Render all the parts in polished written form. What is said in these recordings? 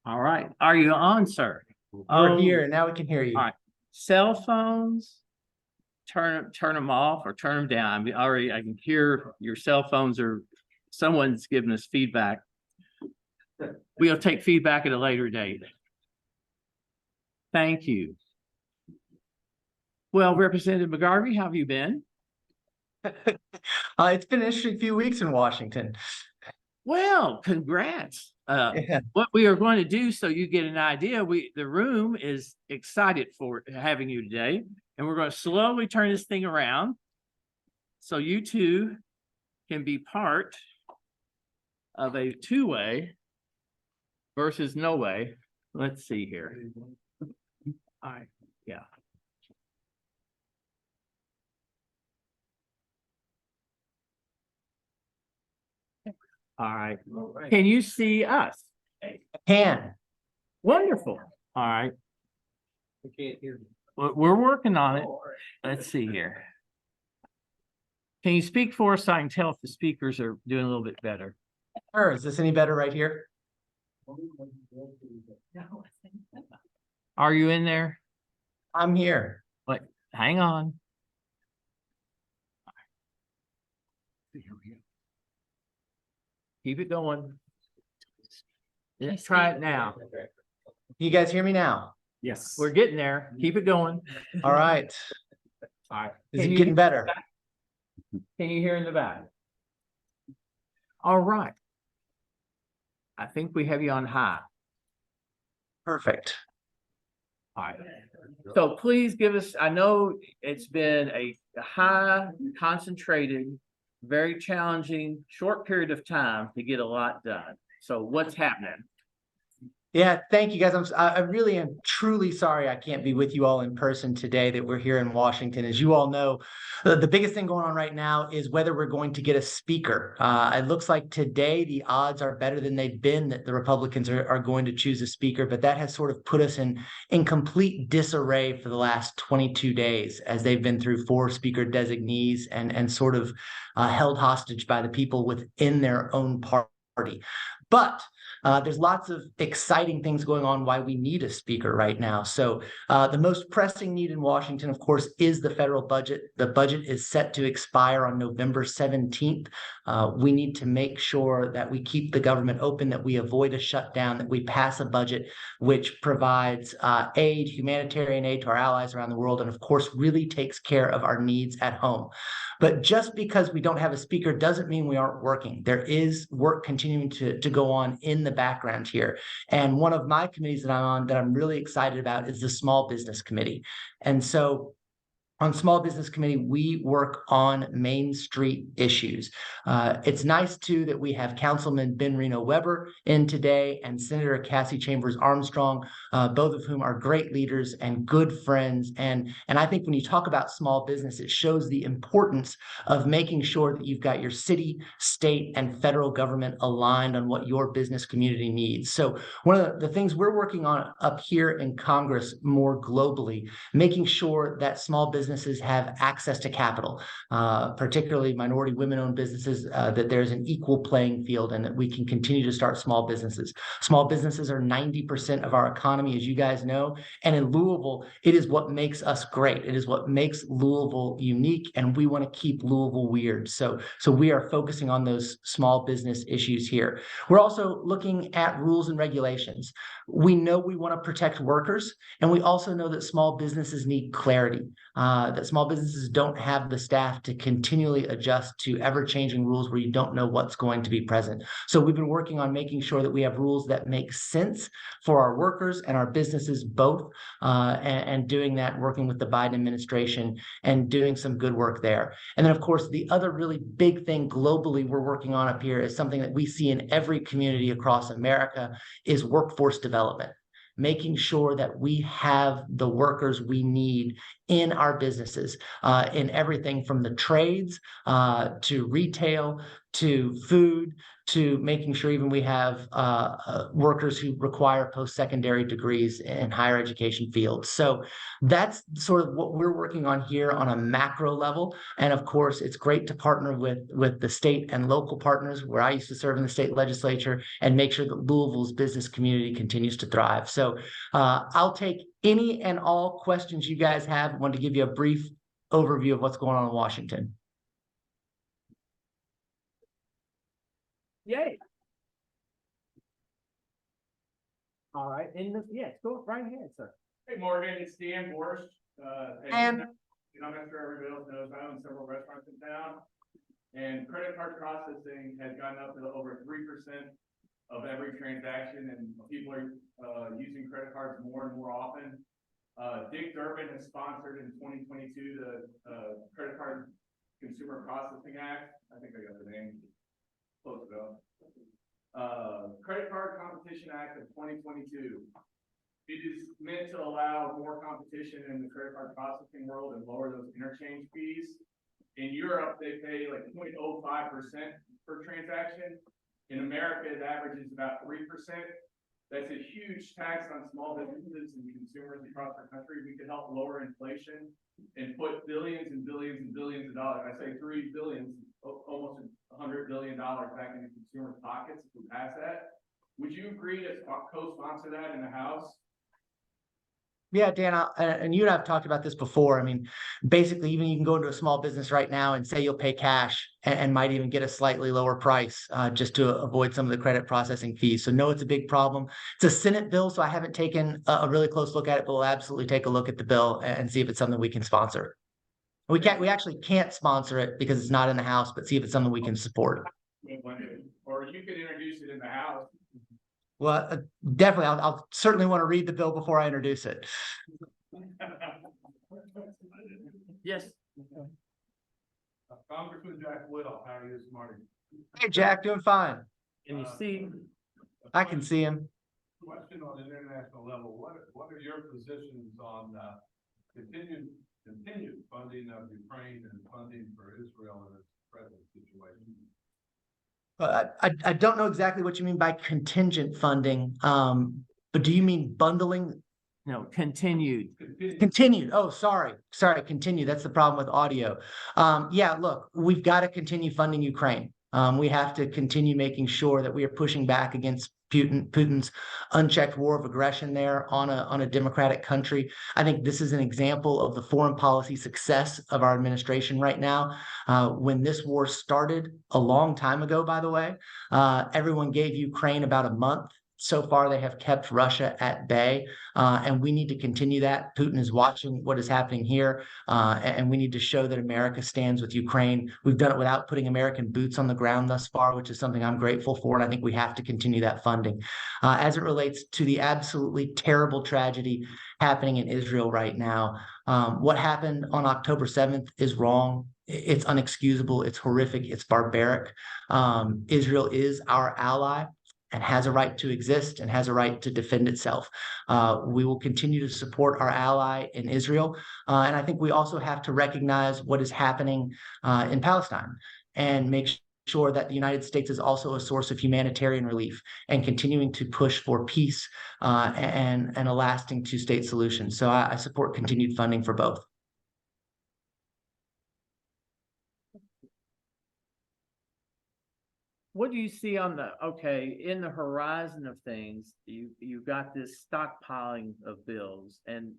All right. Are you on, sir? We're here, and now we can hear you. All right. Cell phones, turn them off or turn them down. I mean, already I can hear your cell phones or someone's giving us feedback. We'll take feedback at a later date. Thank you. Well, Representative McGarvey, how have you been? It's been an interesting few weeks in Washington. Well, congrats. Yeah. What we are going to do, so you get an idea, the room is excited for having you today, and we're going to slowly turn this thing around so you two can be part of a two-way versus no way. Let's see here. All right, yeah. All right. Can you see us? Can. Wonderful. All right. I can't hear you. We're working on it. Let's see here. Can you speak for us so I can tell if the speakers are doing a little bit better? Sure. Is this any better right here? Are you in there? I'm here. Wait, hang on. Keep it going. Let's try it now. You guys hear me now? Yes. We're getting there. Keep it going. All right. All right. Is it getting better? Can you hear in the back? All right. I think we have you on high. Perfect. All right. So please give us, I know it's been a high, concentrated, very challenging, short period of time to get a lot done. So what's happening? Yeah, thank you guys. I really am truly sorry I can't be with you all in person today, that we're here in Washington. As you all know, the biggest thing going on right now is whether we're going to get a speaker. It looks like today the odds are better than they've been that the Republicans are going to choose a speaker, but that has sort of put us in complete disarray for the last 22 days as they've been through 4 speaker designees and sort of held hostage by the people within their own party. But there's lots of exciting things going on why we need a speaker right now. So the most pressing need in Washington, of course, is the federal budget. The budget is set to expire on November 17th. We need to make sure that we keep the government open, that we avoid a shutdown, that we pass a budget which provides aid, humanitarian aid to our allies around the world, and of course, really takes care of our needs at home. But just because we don't have a speaker doesn't mean we aren't working. There is work continuing to go on in the background here. And one of my committees that I'm on that I'm really excited about is the Small Business Committee. And so on Small Business Committee, we work on Main Street issues. It's nice, too, that we have Councilman Ben Reno-Weber in today and Senator Cassie Armstrong, both of whom are great leaders and good friends. And I think when you talk about small business, it shows the importance of making sure that you've got your city, state, and federal government aligned on what your business community needs. So one of the things we're working on up here in Congress more globally, making sure that small businesses have access to capital, particularly minority women-owned businesses, that there's an equal playing field and that we can continue to start small businesses. Small businesses are 90% of our economy, as you guys know. And in Louisville, it is what makes us great. It is what makes Louisville unique, and we want to keep Louisville weird. So we are focusing on those small business issues here. We're also looking at rules and regulations. We know we want to protect workers, and we also know that small businesses need clarity. That small businesses don't have the staff to continually adjust to ever-changing rules where you don't know what's going to be present. So we've been working on making sure that we have rules that make sense for our workers and our businesses both, and doing that, working with the Biden administration and doing some good work there. And then, of course, the other really big thing globally we're working on up here is something that we see in every community across America is workforce development. Making sure that we have the workers we need in our businesses, in everything from the trades to retail to food to making sure even we have workers who require post-secondary degrees in higher education fields. So that's sort of what we're working on here on a macro level. And of course, it's great to partner with the state and local partners where I used to serve in the state legislature and make sure that Louisville's business community continues to thrive. So I'll take any and all questions you guys have. I want to give you a brief overview of what's going on in Washington. Yay. All right, yes, go right ahead, sir. Hey, Morgan, it's Dan Borst. And I'm sure everybody else knows, I own several restaurants in town. And credit card processing has gotten up to over 3% of every transaction, and people are using credit cards more and more often. Dick Durbin has sponsored in 2022 the Credit Card Consumer Processing Act. I think I got the name close enough. Credit Card Competition Act of 2022. It is meant to allow more competition in the credit card processing world and lower those interchange fees. In Europe, they pay like 0.05% per transaction. In America, it averages about 3%. That's a huge tax on small businesses and consumers across our country. We could help lower inflation and put billions and billions and billions of dollars. I say 3 billion, almost $100 billion back into consumers' pockets if we pass that. Would you agree to co-sponsor that in the House? yeah, Dan, and you and I have talked about this before. I mean, basically, even you can go into a small business right now and say you'll pay cash and might even get a slightly lower price just to avoid some of the credit processing fees. So no, it's a big problem. It's a Senate bill, so I haven't taken a really close look at it, but we'll absolutely take a look at the bill and see if it's something we can sponsor. We actually can't sponsor it because it's not in the House, but see if it's something we can support. Or you could introduce it in the House. Well, definitely, I'll certainly want to read the bill before I introduce it. Yes. Congressman Jack Whittle, how are you this morning? Hey, Jack, doing fine. Can you see? I can see him. Question on an international level, what are your positions on continued funding of Ukraine and funding for Israel in its present situation? I don't know exactly what you mean by contingent funding, but do you mean bundling? No, continued. Continued. Oh, sorry. Continue. That's the problem with audio. Yeah, look, we've got to continue funding Ukraine. We have to continue making sure that we are pushing back against Putin's unchecked war of aggression there on a democratic country. I think this is an example of the foreign policy success of our administration right now. When this war started a long time ago, by the way, everyone gave Ukraine about a month. So far, they have kept Russia at bay, and we need to continue that. Putin is watching what is happening here, and we need to show that America stands with Ukraine. We've done it without putting American boots on the ground thus far, which is something I'm grateful for, and I think we have to continue that funding. As it relates to the absolutely terrible tragedy happening in Israel right now, what happened on October 7th is wrong. It's unexcusable. It's horrific. It's barbaric. Israel is our ally and has a right to exist and has a right to defend itself. We will continue to support our ally in Israel. And I think we also have to recognize what is happening in Palestine and make sure that the United States is also a source of humanitarian relief and continuing to push for peace and a lasting two-state solution. So I support continued funding for both. What do you see on in the horizon of things? You've got this stockpiling of bills, and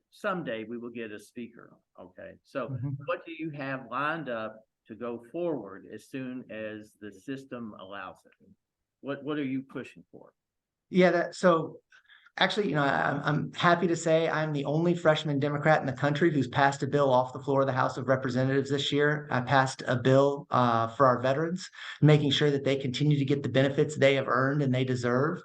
someday we will get a speaker. Okay, so what do you have lined up to go forward as soon as the system allows it? What are you pushing for? Yeah, actually, I'm happy to say I'm the only freshman Democrat in the country who's passed a bill off the floor of the House of Representatives this year. I passed a bill for our veterans, making sure that they continue to get the benefits they have earned and they deserve.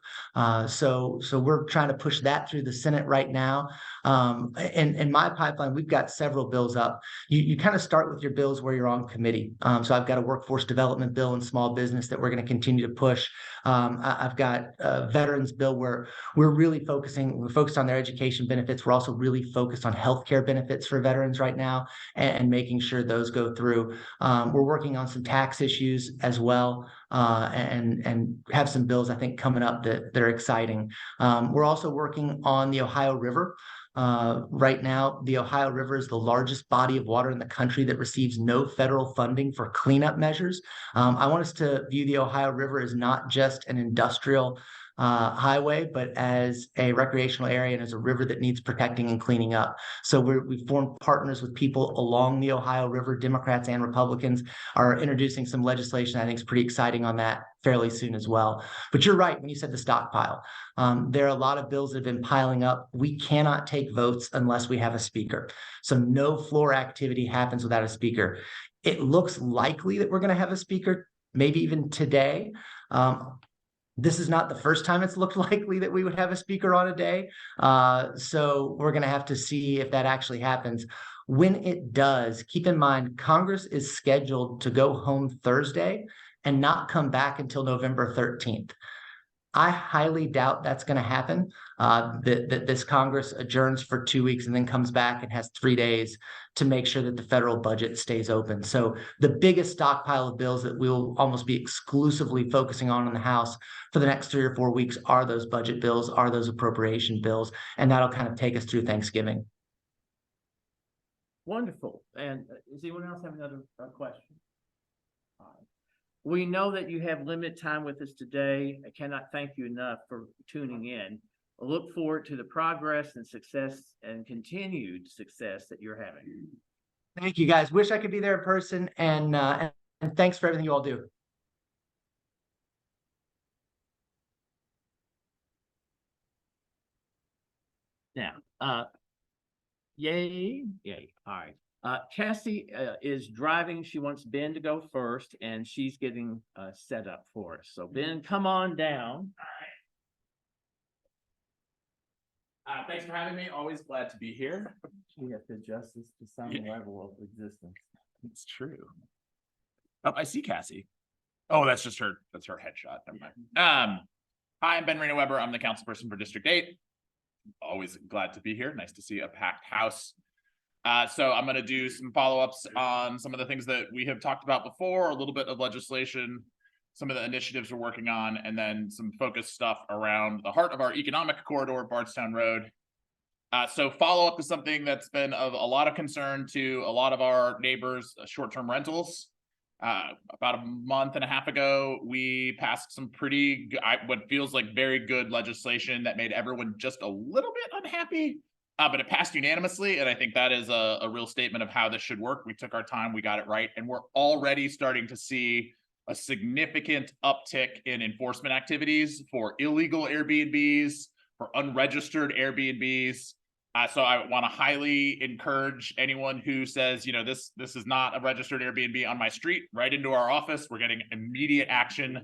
So we're trying to push that through the Senate right now. In my pipeline, we've got several bills up. You kind of start with your bills where you're on committee. So I've got a workforce development bill and small business that we're going to continue to push. I've got a veterans bill where we're really we're focused on their education benefits. We're also really focused on healthcare benefits for veterans right now and making sure those go through. We're working on some tax issues as well, and have some bills I think coming up that are exciting. We're also working on the Ohio River. Right now, the Ohio River is the largest body of water in the country that receives no federal funding for cleanup measures. I want us to view the Ohio River as not just an industrial highway, but as a recreational area and as a river that needs protecting and cleaning up. So we've formed partners with people along the Ohio River. Democrats and Republicans are introducing some legislation I think is pretty exciting on that fairly soon as well. But you're right when you said the stockpile. There are a lot of bills that have been piling up. We cannot take votes unless we have a speaker. So no floor activity happens without a speaker. It looks likely that we're going to have a speaker, maybe even today. This is not the first time it's looked likely that we would have a speaker on a day. So we're going to have to see if that actually happens. When it does, keep in mind, Congress is scheduled to go home Thursday and not come back until November 13th. I highly doubt that's going to happen, that this Congress adjourns for 2 weeks and then comes back and has 3 days to make sure that the federal budget stays open. So the biggest stockpile of bills that we'll almost be exclusively focusing on in the House for the next 3 or 4 weeks are those budget bills, are those appropriation bills, and that'll kind of take us through Thanksgiving. Wonderful. And does anyone else have another question? All right. We know that you have limited time with us today. I cannot thank you enough for tuning in. I look forward to the progress and success and continued success that you're having. Thank you, guys. Wish I could be there in person, and thanks for everything you all do. Now, yay. All right. Cassie is driving. She wants Ben to go first, and she's getting set up for us. So Ben, come on down. Thanks for having me. Always glad to be here. We have to adjust this to some level of existence. It's true. Oh, I see Cassie. Oh, that's her headshot. Never mind. Hi, I'm Ben Reno-Weber. I'm the councilperson for District 8. Always glad to be here. Nice to see a packed house. So I'm going to do some follow-ups on some of the things that we have talked about before, a little bit of legislation, some of the initiatives we're working on, and then some focused stuff around the heart of our economic corridor, Bardstown Road. So follow-up to something that's been of a lot of concern to a lot of our neighbors, short-term rentals. About a month and a half ago, we passed some pretty, what feels like very good legislation that made everyone just a little bit unhappy. But it passed unanimously, and I think that is a real statement of how this should work. We took our time, we got it right, and we're already starting to see a significant uptick in enforcement activities for illegal Airbnbs, for unregistered Airbnbs. So I want to highly encourage anyone who says, this is not a registered Airbnb on my street, right into our office. We're getting immediate action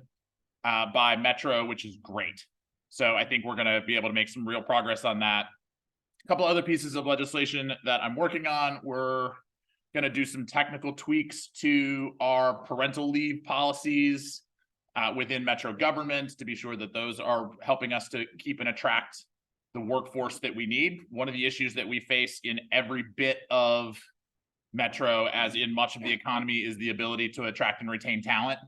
by Metro, which is great. So I think we're going to be able to make some real progress on that. A couple other pieces of legislation that I'm working on. We're going to do some technical tweaks to our parental leave policies within Metro government to be sure that those are helping us to keep and attract the workforce that we need. One of the issues that we face in every bit of Metro, as in much of the economy, is the ability to attract and retain talent.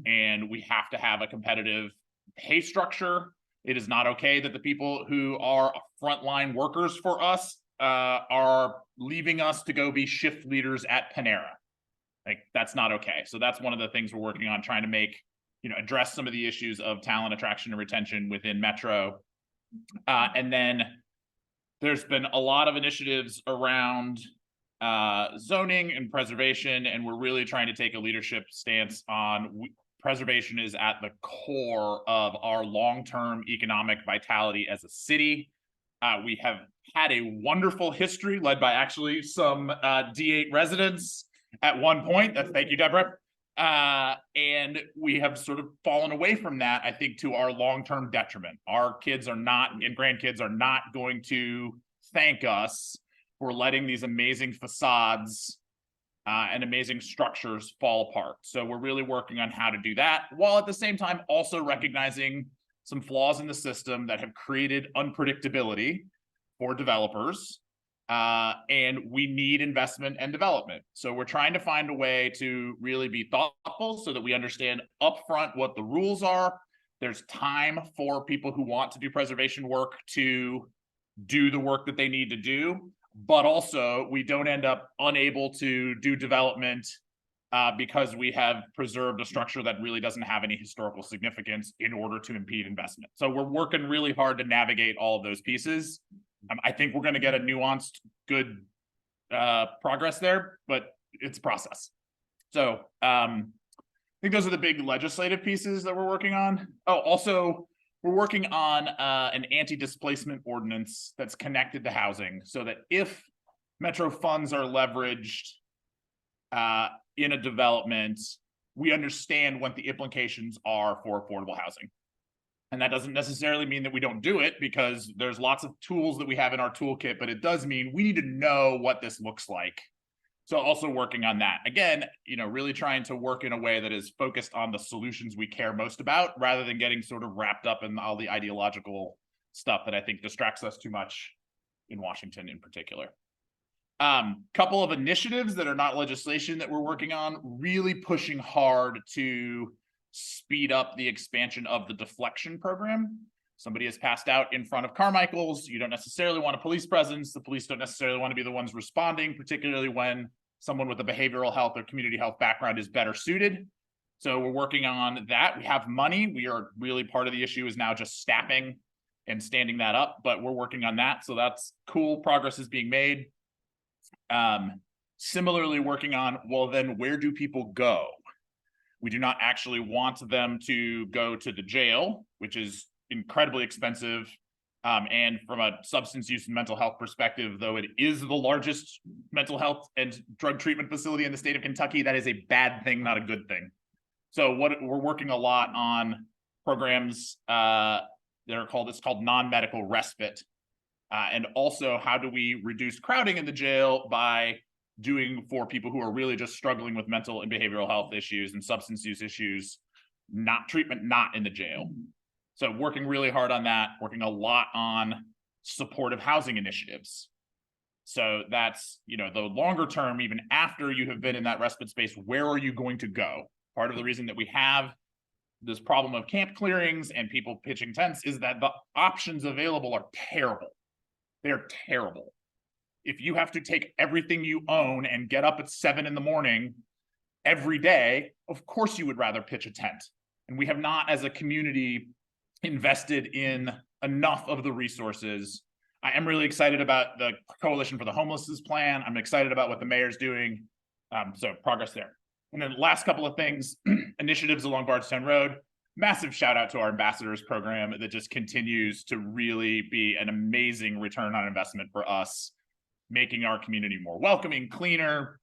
And we have to have a competitive pay structure. It is not okay that the people who are frontline workers for us are leaving us to go be shift leaders at Panera. Like, that's not okay. So that's one of the things we're working on, trying to make, address some of the issues of talent attraction and retention within Metro. And then there's been a lot of initiatives around zoning and preservation, and we're really trying to take a leadership stance on preservation is at the core of our long-term economic vitality as a city. We have had a wonderful history led by actually some D8 residents at one point. Thank you, Deborah. And we have sort of fallen away from that, I think, to our long-term detriment. Our kids are not, and grandkids are not going to thank us for letting these amazing facades and amazing structures fall apart. So we're really working on how to do that, while at the same time also recognizing some flaws in the system that have created unpredictability for developers. And we need investment and development. So we're trying to find a way to really be thoughtful so that we understand upfront what the rules are. There's time for people who want to do preservation work to do the work that they need to do, but also we don't end up unable to do development because we have preserved a structure that really doesn't have any historical significance in order to impede investment. So we're working really hard to navigate all of those pieces. I think we're going to get a nuanced, good progress there, but it's a process. So I think those are the big legislative pieces that we're working on. Oh, also, we're working on an anti-displacement ordinance that's connected to housing so that if Metro funds are leveraged in a development, we understand what the implications are for affordable housing. And that doesn't necessarily mean that we don't do it, because there's lots of tools that we have in our toolkit, but it does mean we need to know what this looks like. So also working on that. Again, really trying to work in a way that is focused on the solutions we care most about, rather than getting sort of wrapped up in all the ideological stuff that I think distracts us too much in Washington in particular. Couple of initiatives that are not legislation that we're working on, really pushing hard to speed up the expansion of the deflection program. Somebody has passed out in front of Carmichael's. You don't necessarily want a police presence. The police don't necessarily want to be the ones responding, particularly when someone with a behavioral health or community health background is better suited. So we're working on that. We have money. We are really, part of the issue is now just staffing and standing that up, but we're working on that. So that's cool. Progress is being made. Similarly working on, well, then where do people go? We do not actually want them to go to the jail, which is incredibly expensive. And from a substance use and mental health perspective, though it is the largest mental health and drug treatment facility in the state of Kentucky, that is a bad thing, not a good thing. So what we're working a lot on programs that are called, it's called non-medical respite. And also, how do we reduce crowding in the jail by doing for people who are really just struggling with mental and behavioral health issues and substance use issues, not treatment, not in the jail. So working really hard on that, working a lot on supportive housing initiatives. So that's, the longer term, even after you have been in that respite space, where are you going to go? Part of the reason that we have this problem of camp clearings and people pitching tents is that the options available are terrible. They're terrible. If you have to take everything you own and get up at 7 in the morning every day, of course you would rather pitch a tent. And we have not, as a community, invested in enough of the resources. I am really excited about the Coalition for the Homelessness plan. I'm excited about what the mayor's doing. So progress there. And then last couple of things, initiatives along Bardstown Road. Massive shout out to our ambassadors program that just continues to really be an amazing return on investment for us, making our community more welcoming, cleaner.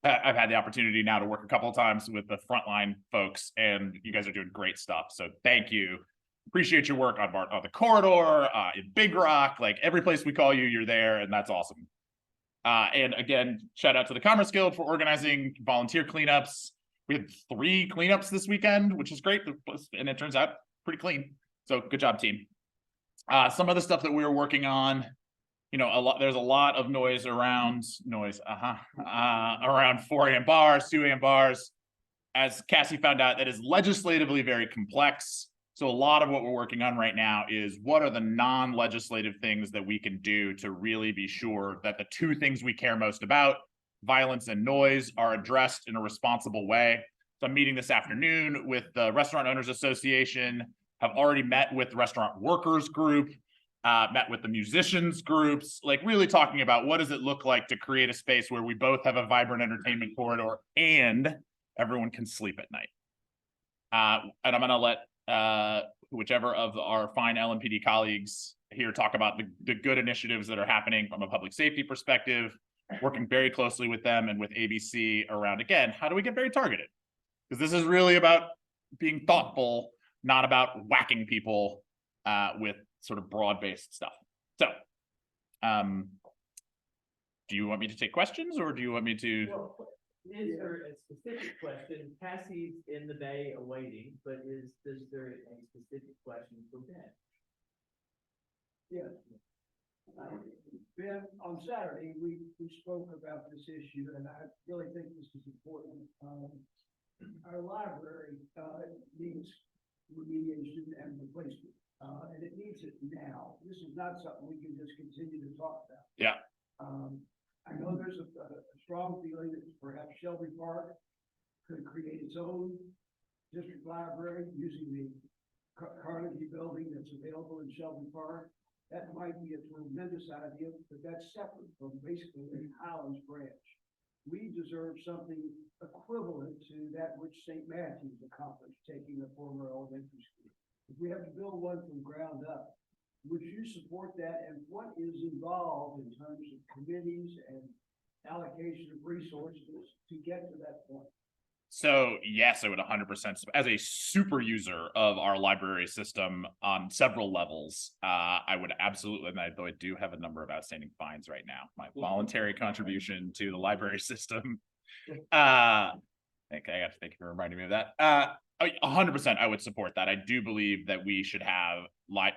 I've had the opportunity now to work a couple of times with the frontline folks, and you guys are doing great stuff. So thank you. Appreciate your work on the corridor, in Big Rock, like every place we call you, you're there, and that's awesome. And again, shout out to the Commerce Guild for organizing volunteer cleanups. We had 3 cleanups this weekend, which is great, and it turns out pretty clean. So good job, team. Some of the stuff that we were working on, there's a lot of noise around 4 a.m. bars, 2 a.m. bars. As Cassie found out, that is legislatively very complex. So a lot of what we're working on right now is what are the non-legislative things that we can do to really be sure that the 2 things we care most about, violence and noise, are addressed in a responsible way. So I'm meeting this afternoon with the Restaurant Owners Association, have already met with the restaurant workers group, met with the musicians groups, like really talking about what does it look like to create a space where we both have a vibrant entertainment corridor and everyone can sleep at night. And I'm gonna let whichever of our fine LMPD colleagues here talk about the good initiatives that are happening from a public safety perspective, working very closely with them and with ABC around, again, how do we get very targeted? Because this is really about being thoughtful, not about whacking people with sort of broad-based stuff. So, do you want me to take questions, or do you want me to? Is there a specific question? Cassie's in the bay awaiting, but is there a specific question for Ben? Yes. Ben, on Saturday, we spoke about this issue, and I really think this is important. Our library, needs remediation and replacement, and it needs it now. This is not something we can just continue to talk about. Yeah. I know there's a strong feeling that perhaps Shelby Park could create its own district library using the Carnegie building that's available in Shelby Park. That might be a tremendous idea, but that's separate from basically the Highlands branch. We deserve something equivalent to that which St. Matthew's accomplished, taking a former elementary school. If we have to build one from ground up, would you support that? And what is involved in terms of committees and allocation of resources to get to that point? So yes, I would 100%, as a super user of our library system on several levels, I would absolutely, and though I do have a number of outstanding fines right now, my voluntary contribution to the library system. I got to thank you for reminding me of that. 100% I would support that. I do believe that we should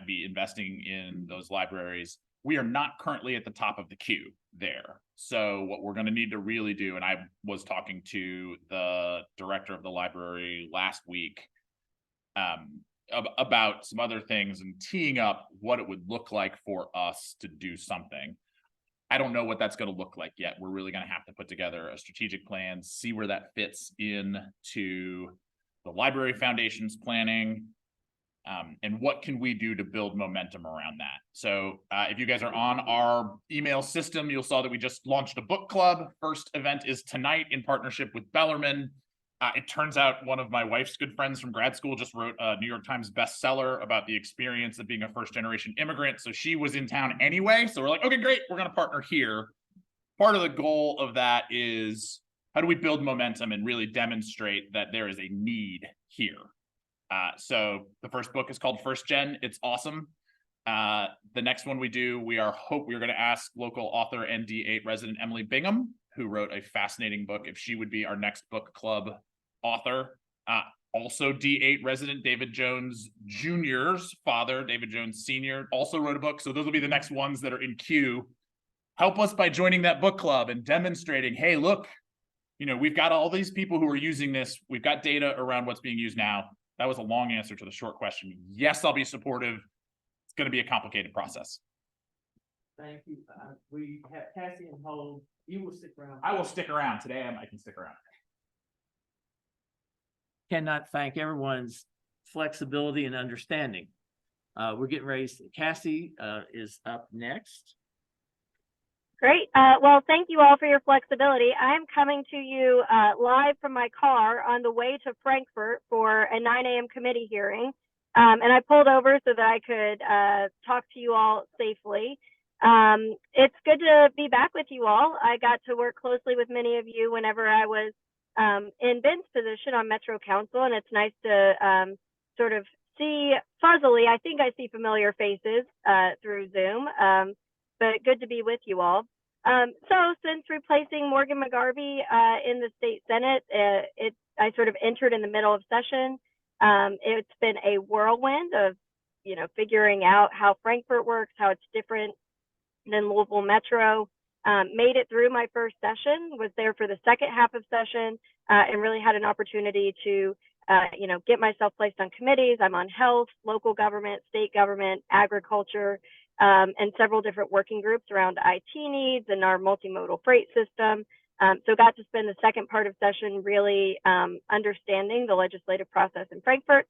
be investing in those libraries. We are not currently at the top of the queue there. So what we're going to need to really do, and I was talking to the director of the library last week about some other things and teeing up what it would look like for us to do something. I don't know what that's going to look like yet. We're really going to have to put together a strategic plan, see where that fits in to the library foundation's planning, and what can we do to build momentum around that. So if you guys are on our email system, you'll saw that we just launched a book club. First event is tonight in partnership with Bellarmine. It turns out one of my wife's good friends from grad school just wrote a New York Times bestseller about the experience of being a first-generation immigrant. So she was in town anyway. So we're like, okay, great, we're going to partner here. Part of the goal of that is, how do we build momentum and really demonstrate that there is a need here? So the first book is called First Gen. It's awesome. The next one we do, we're going to ask local author and D8 resident Emily Bingham, who wrote a fascinating book, if she would be our next book club author. Also D8 resident David Jones Jr.'s father, David Jones Sr., also wrote a book. So those will be the next ones that are in queue. Help us by joining that book club and demonstrating, hey, look, we've got all these people who are using this. We've got data around what's being used now. That was a long answer to the short question. Yes, I'll be supportive. It's going to be a complicated process. Thank you. We have Cassie and hold. You will stick around. I will stick around. Today I can stick around. Cannot thank everyone's flexibility and understanding. We're getting ready. Cassie is up next. Great. Well, thank you all for your flexibility. I'm coming to you live from my car on the way to Frankfurt for a 9 a.m. committee hearing. And I pulled over so that I could talk to you all safely. It's good to be back with you all. I got to work closely with many of you whenever I was in Ben's position on Metro Council, and it's nice to sort of see fuzzily. I think I see familiar faces through Zoom. But good to be with you all. So since replacing Morgan McGarvey in the state Senate, I sort of entered in the middle of session. It's been a whirlwind of, figuring out how Frankfurt works, how it's different than Louisville Metro. Made it through my first session, was there for the second half of session, and really had an opportunity to, get myself placed on committees. I'm on health, local government, state government, agriculture, and several different working groups around IT needs and our multimodal freight system. So got to spend the second part of session really understanding the legislative process in Frankfurt.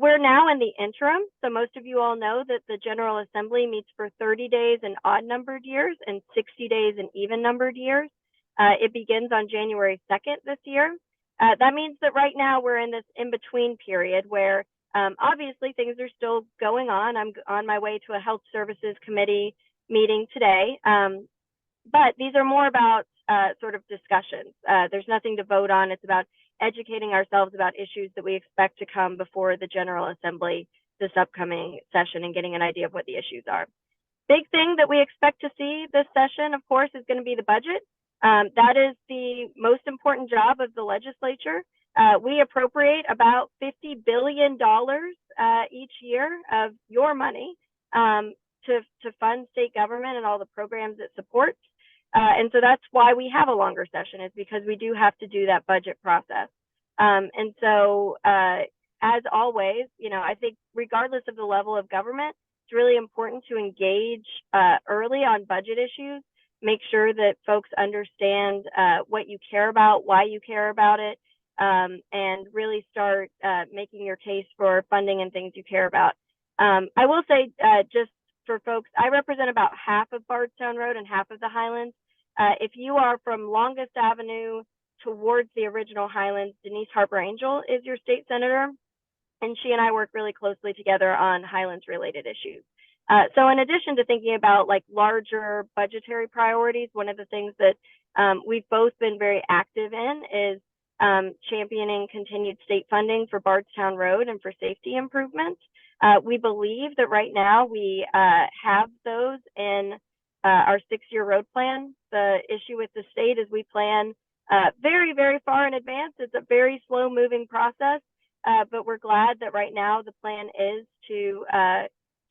We're now in the interim. So most of you all know that the General Assembly meets for 30 days in odd numbered years and 60 days in even numbered years. It begins on January 2nd this year. That means that right now we're in this in-between period where obviously things are still going on. I'm on my way to a health services committee meeting today. But these are more about sort of discussions. There's nothing to vote on. It's about educating ourselves about issues that we expect to come before the General Assembly this upcoming session and getting an idea of what the issues are. Big thing that we expect to see this session, of course, is going to be the budget. That is the most important job of the legislature. We appropriate about $50 billion each year of your money to fund state government and all the programs it supports. And so that's why we have a longer session, is because we do have to do that budget process. And so as always, I think regardless of the level of government, it's really important to engage early on budget issues, make sure that folks understand what you care about, why you care about it, and really start making your case for funding and things you care about. I will say, just for folks, I represent about half of Bardstown Road and half of the Highlands. If you are from Longest Avenue towards the original Highlands, Denise Harper Angel is your state senator, and she and I work really closely together on Highlands related issues. So in addition to thinking about like larger budgetary priorities, one of the things that we've both been very active in is championing continued state funding for Bardstown Road and for safety improvements. We believe that right now we have those in our 6-year road plan. The issue with the state is we plan very, very far in advance. It's a very slow moving process, but we're glad that right now the plan is to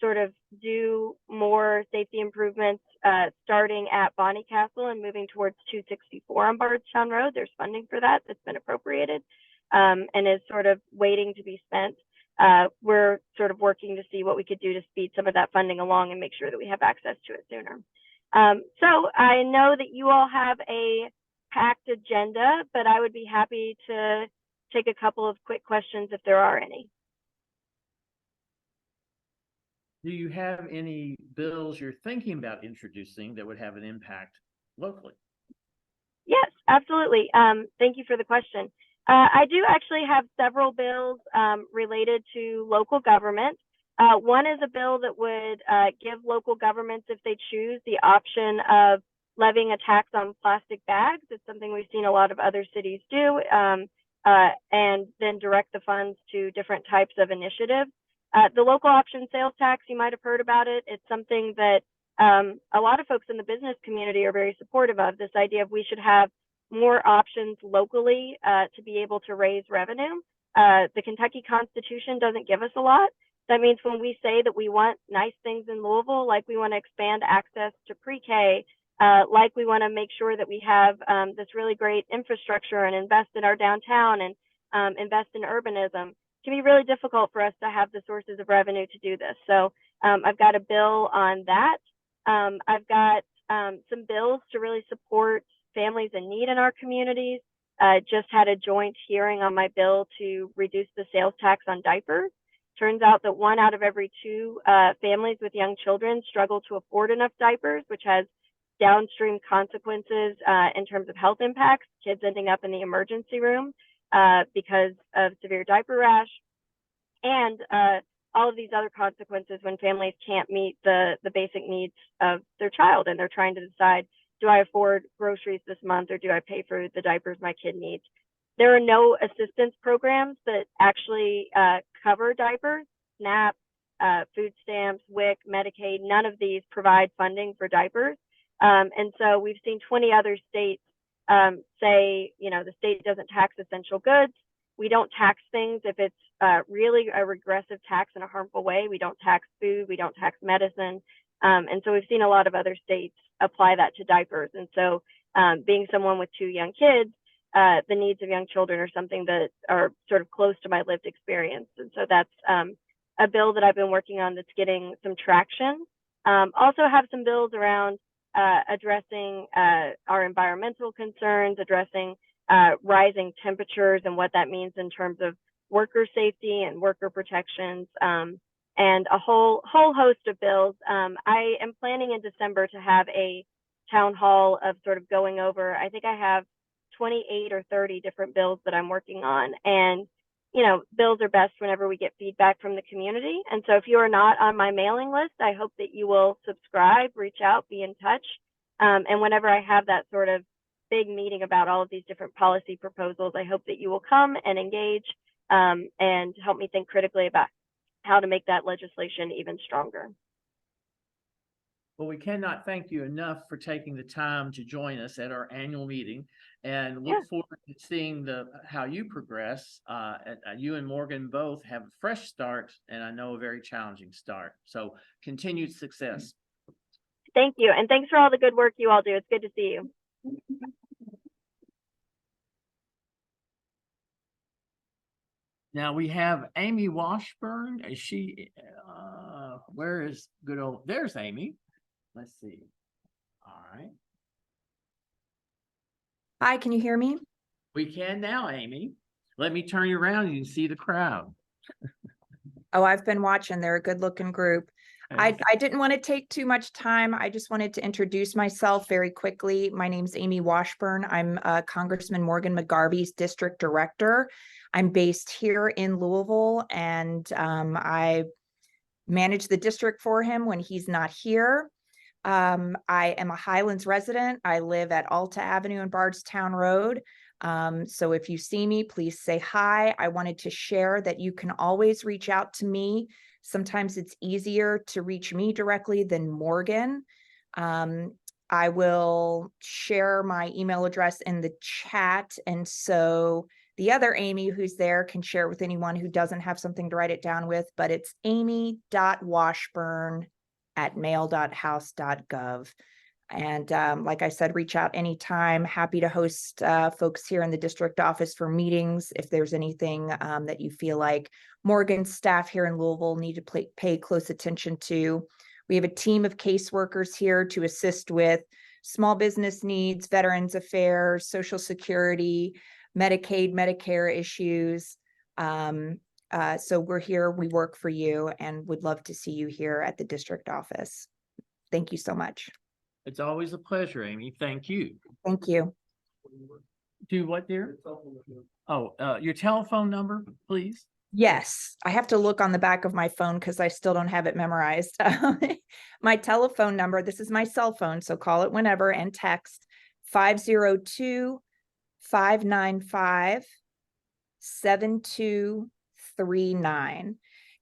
sort of do more safety improvements starting at Bonnie Castle and moving towards 264 on Bardstown Road. There's funding for that that's been appropriated and is sort of waiting to be spent. We're sort of working to see what we could do to speed some of that funding along and make sure that we have access to it sooner. So I know that you all have a packed agenda, but I would be happy to take a couple of quick questions if there are any. Do you have any bills you're thinking about introducing that would have an impact locally? Yes, absolutely. Thank you for the question. I do actually have several bills related to local government. One is a bill that would give local governments, if they choose, the option of levying a tax on plastic bags. It's something we've seen a lot of other cities do, and then direct the funds to different types of initiatives. The local option sales tax, you might have heard about it. It's something that a lot of folks in the business community are very supportive of, this idea of we should have more options locally to be able to raise revenue. The Kentucky Constitution doesn't give us a lot. That means when we say that we want nice things in Louisville, like we want to expand access to pre-K, like we want to make sure that we have this really great infrastructure and invest in our downtown and invest in urbanism, it can be really difficult for us to have the sources of revenue to do this. So I've got a bill on that. I've got some bills to really support families in need in our communities. Just had a joint hearing on my bill to reduce the sales tax on diapers. Turns out that 1 out of every 2 families with young children struggle to afford enough diapers, which has downstream consequences in terms of health impacts, kids ending up in the emergency room because of severe diaper rash, and all of these other consequences when families can't meet the basic needs of their child and they're trying to decide, do I afford groceries this month or do I pay for the diapers my kid needs? There are no assistance programs that actually cover diapers. SNAP, food stamps, WIC, Medicaid, none of these provide funding for diapers. And so we've seen 20 other states say, the state doesn't tax essential goods. We don't tax things if it's really a regressive tax in a harmful way. We don't tax food, we don't tax medicine. And so we've seen a lot of other states apply that to diapers. And so being someone with 2 young kids, the needs of young children are something that are sort of close to my lived experience. And so that's a bill that I've been working on that's getting some traction. Also have some bills around addressing our environmental concerns, addressing rising temperatures and what that means in terms of worker safety and worker protections, and a whole host of bills. I am planning in December to have a town hall of sort of going over, I think I have 28 or 30 different bills that I'm working on. And, bills are best whenever we get feedback from the community. And so if you are not on my mailing list, I hope that you will subscribe, reach out, be in touch. And whenever I have that sort of big meeting about all of these different policy proposals, I hope that you will come and engage and help me think critically about how to make that legislation even stronger. Well, we cannot thank you enough for taking the time to join us at our annual meeting and Yeah. look forward to seeing how you progress. You and Morgan both have a fresh start and I know a very challenging start. So continued success. Thank you. And thanks for all the good work you all do. It's good to see you. Now we have Amy Washburn. Is she, where is good old, there's Amy. Let's see. All right. Hi, can you hear me? We can now, Amy. Let me turn you around and you can see the crowd. Oh, I've been watching. They're a good looking group. I didn't want to take too much time. I just wanted to introduce myself very quickly. My name's Amy Washburn. I'm Congressman Morgan McGarvey's district director. I'm based here in Louisville and I manage the district for him when he's not here. I am a Highlands resident. I live at Alta Avenue and Bardstown Road. So if you see me, please say hi. I wanted to share that you can always reach out to me. Sometimes it's easier to reach me directly than Morgan. I will share my email address in the chat. And so the other Amy who's there can share it with anyone who doesn't have something to write it down with, but it's amy.washburn@mail.house.gov. And like I said, reach out anytime. Happy to host folks here in the district office for meetings. If there's anything that you feel like Morgan's staff here in Louisville need to pay close attention to. We have a team of caseworkers here to assist with small business needs, veterans affairs, Social Security, Medicaid, Medicare issues. So we're here, we work for you, and would love to see you here at the district office. Thank you so much. It's always a pleasure, Amy. Thank you. Thank you. Do what, dear? Oh, your telephone number, please. Yes, I have to look on the back of my phone because I still don't have it memorized. My telephone number, this is my cell phone, so call it whenever and text 502-595-7239.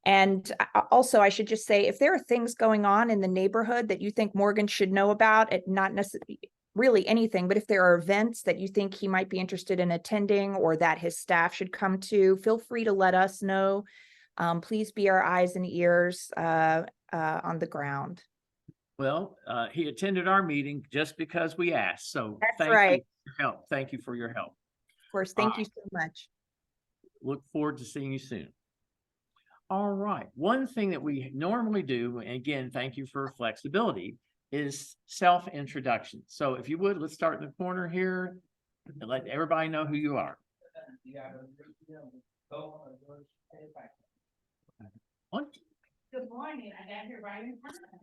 And also, I should just say, if there are things going on in the neighborhood that you think Morgan should know about, not necessarily really anything, but if there are events that you think he might be interested in attending or that his staff should come to, feel free to let us know. Please be our eyes and ears on the ground. Well, he attended our meeting just because we asked. So That's right. You for your help. Thank you for your help. Of course. Thank you so much. Look forward to seeing you soon. All right. One thing that we normally do, and again, thank you for flexibility, is self-introduction. So if you would, let's start in the corner here and let everybody know who you are. Good morning. I got here right in front of me.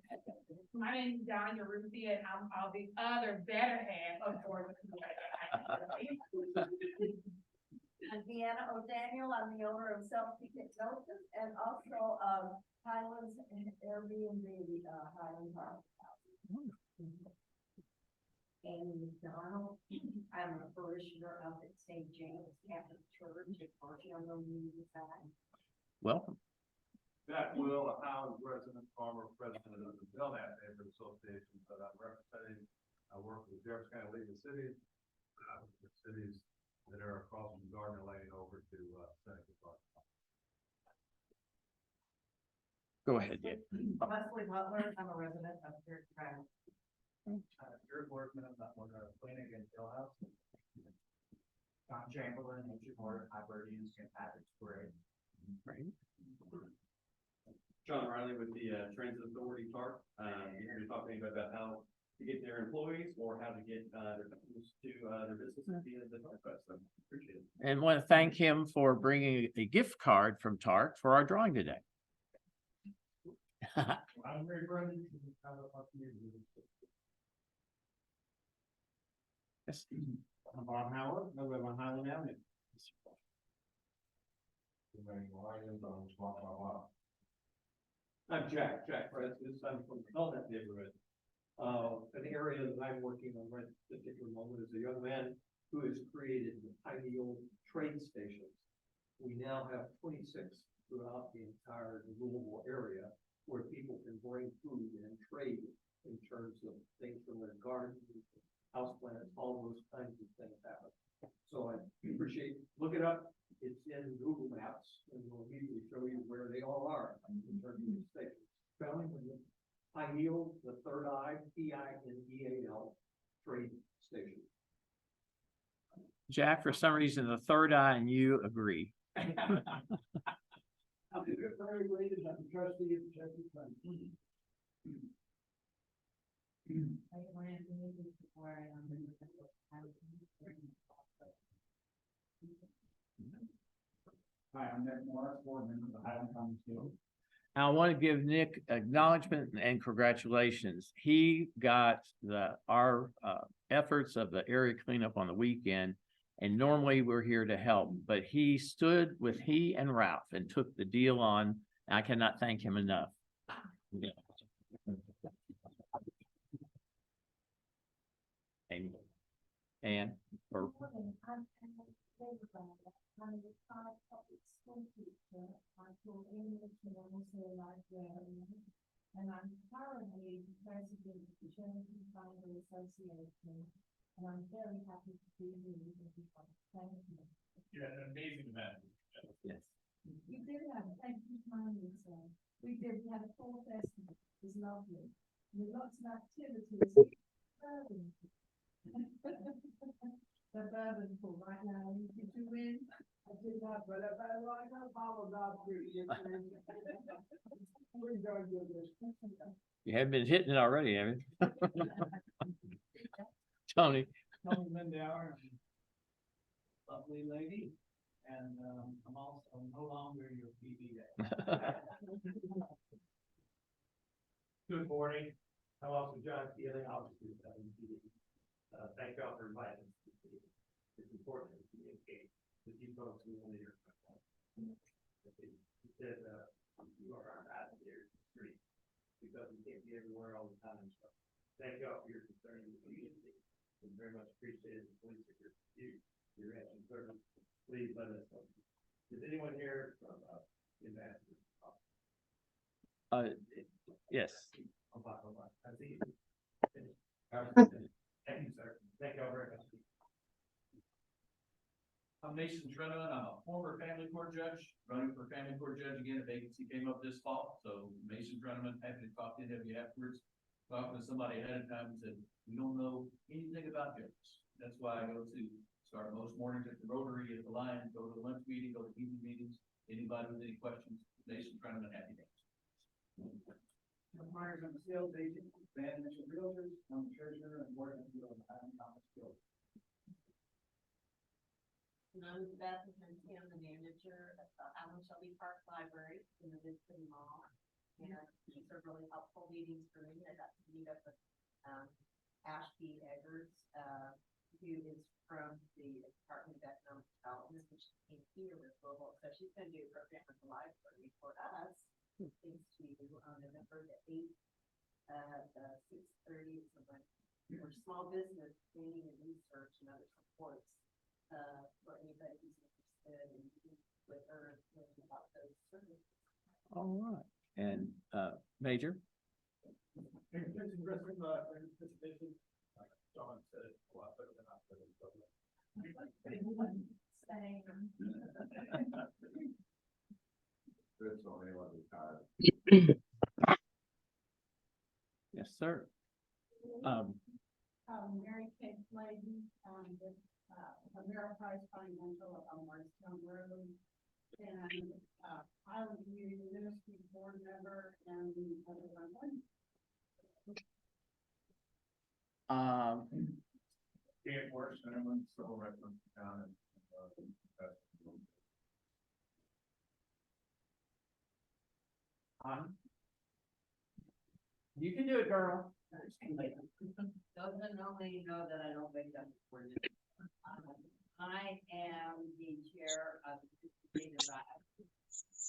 My name is Donna Ruthie, and I'll the other better half of course. I'm Deanna O'Daniel. I'm the owner of Self-Hypnosis and also Highlands and Airbnb, Highland House. Amy McDonald. I'm a parishioner of the St. James Catholic Church at Bardstown Road. Welcome. Jack Will, a Highland resident, former president of the Belknap Neighborhood Association that I'm representing. I work with Jefferson County League of Cities, the cities that are across from Gardner Lane over to Seneca Park. Go ahead, Dave. Leslie Butler. I'm a resident of Pierce County. Jared Workman, I'm not one of the clinic and jailhouse. John Chamberlain, Ancient Order, Hibernian, St. Patrick's Parade. Right. John Riley with the Transit Authority TARP. Here to talk to anybody about how to get their employees or how to get their customers to their business via the TARP Fest. So appreciate it. And want to thank him for bringing a gift card from TARC for our drawing today. I'm very ready to have a Yes. I'm Bob Howard. I live on Highland Avenue. I'm Jack Francis. I'm from the Belknap neighborhood. An area that I'm working on right at this particular moment is a young man who has created tiny old trade stations. We now have 26 throughout the entire Louisville area where people can bring food and trade in terms of things from their garden, houseplants, all those kinds of things happen. So I appreciate, look it up, it's in Google Maps, and we'll immediately show you where they all are in terms of the stations. Spelling, Pineal, the Third Eye, Pineal trade station. Jack, for some reason, the third eye and you agree. I'm very related, I'm a trustee of the Chesapeake Fund. Hi, I'm Nick Morris, board member of the Highland County Guild. I want to give Nick acknowledgement and congratulations. He got our efforts of the area cleanup on the weekend, and normally we're here to help, but he stood with he and Ralph and took the deal on. I cannot thank him enough. Yeah. And or And I'm currently president of the Cherokee Bible Association, and I'm very happy to be here with everyone. Thank you. You had an amazing event. yes. We did have, thank you kindly, sir. We did, we had a full festival, it was lovely. With lots of activities. Bourbon. The bourbon pool right now, did you win? I did not, but I got followed up through. We're going to do this. You haven't been hitting it already, have you? Tony. Tony Mendauer, lovely lady, and I'm also no longer your PBA. Good morning. I'm also John Keeling, obviously, with LMPD. Thank y'all for inviting us. It's important to communicate with you folks who want to hear about that. You said, you are our advocates in the street because we can't be everywhere all the time. So thank y'all for your concern in the community. We very much appreciate the police for your action service. Please let us know. Is anyone here from the ambassador's office? Yes. I see you. Thank you, sir. Thank y'all very much. I'm Mason Treneman. I'm a former family court judge, running for family court judge again. A vacancy came up this fall. So Mason Treneman, happy to talk to you afterwards. Talking to somebody ahead of time and said, we don't know anything about judges. That's why I go to start most mornings at the Rotary, at the Lion, go to the lunch meeting, go to evening meetings. Anybody with any questions, Mason Treneman, happy to answer. Myers, I'm a sales agent, Van Mission Realtors, I'm the treasurer and board of the Highland County Guild. And I'm Beth Henty, I'm the manager at the Highland Shelby Park Library in the Big Mall. And these are really helpful meetings for me. I got to meet up with Ashby Eggers, who is from the Department of Economic Development, which came here with Louisville. So she's going to do a program with the library for us. Thanks to you on November the 8th, 6:30. For small business training and research and other supports for anybody who's interested in with her about those services. All right. And Major. Participation. John said it a lot better than I said it. Good, so anyone who's tired. Yes, sir. Mary Kate Clayton, with Ameriprise Financial on Bardstown Road, and Highland Community Ministry board member and the other one. Dan Morris, Cinnamon, civil reference town and You can do it, girl. Doesn't normally know that I don't wake up before this. I am the chair of the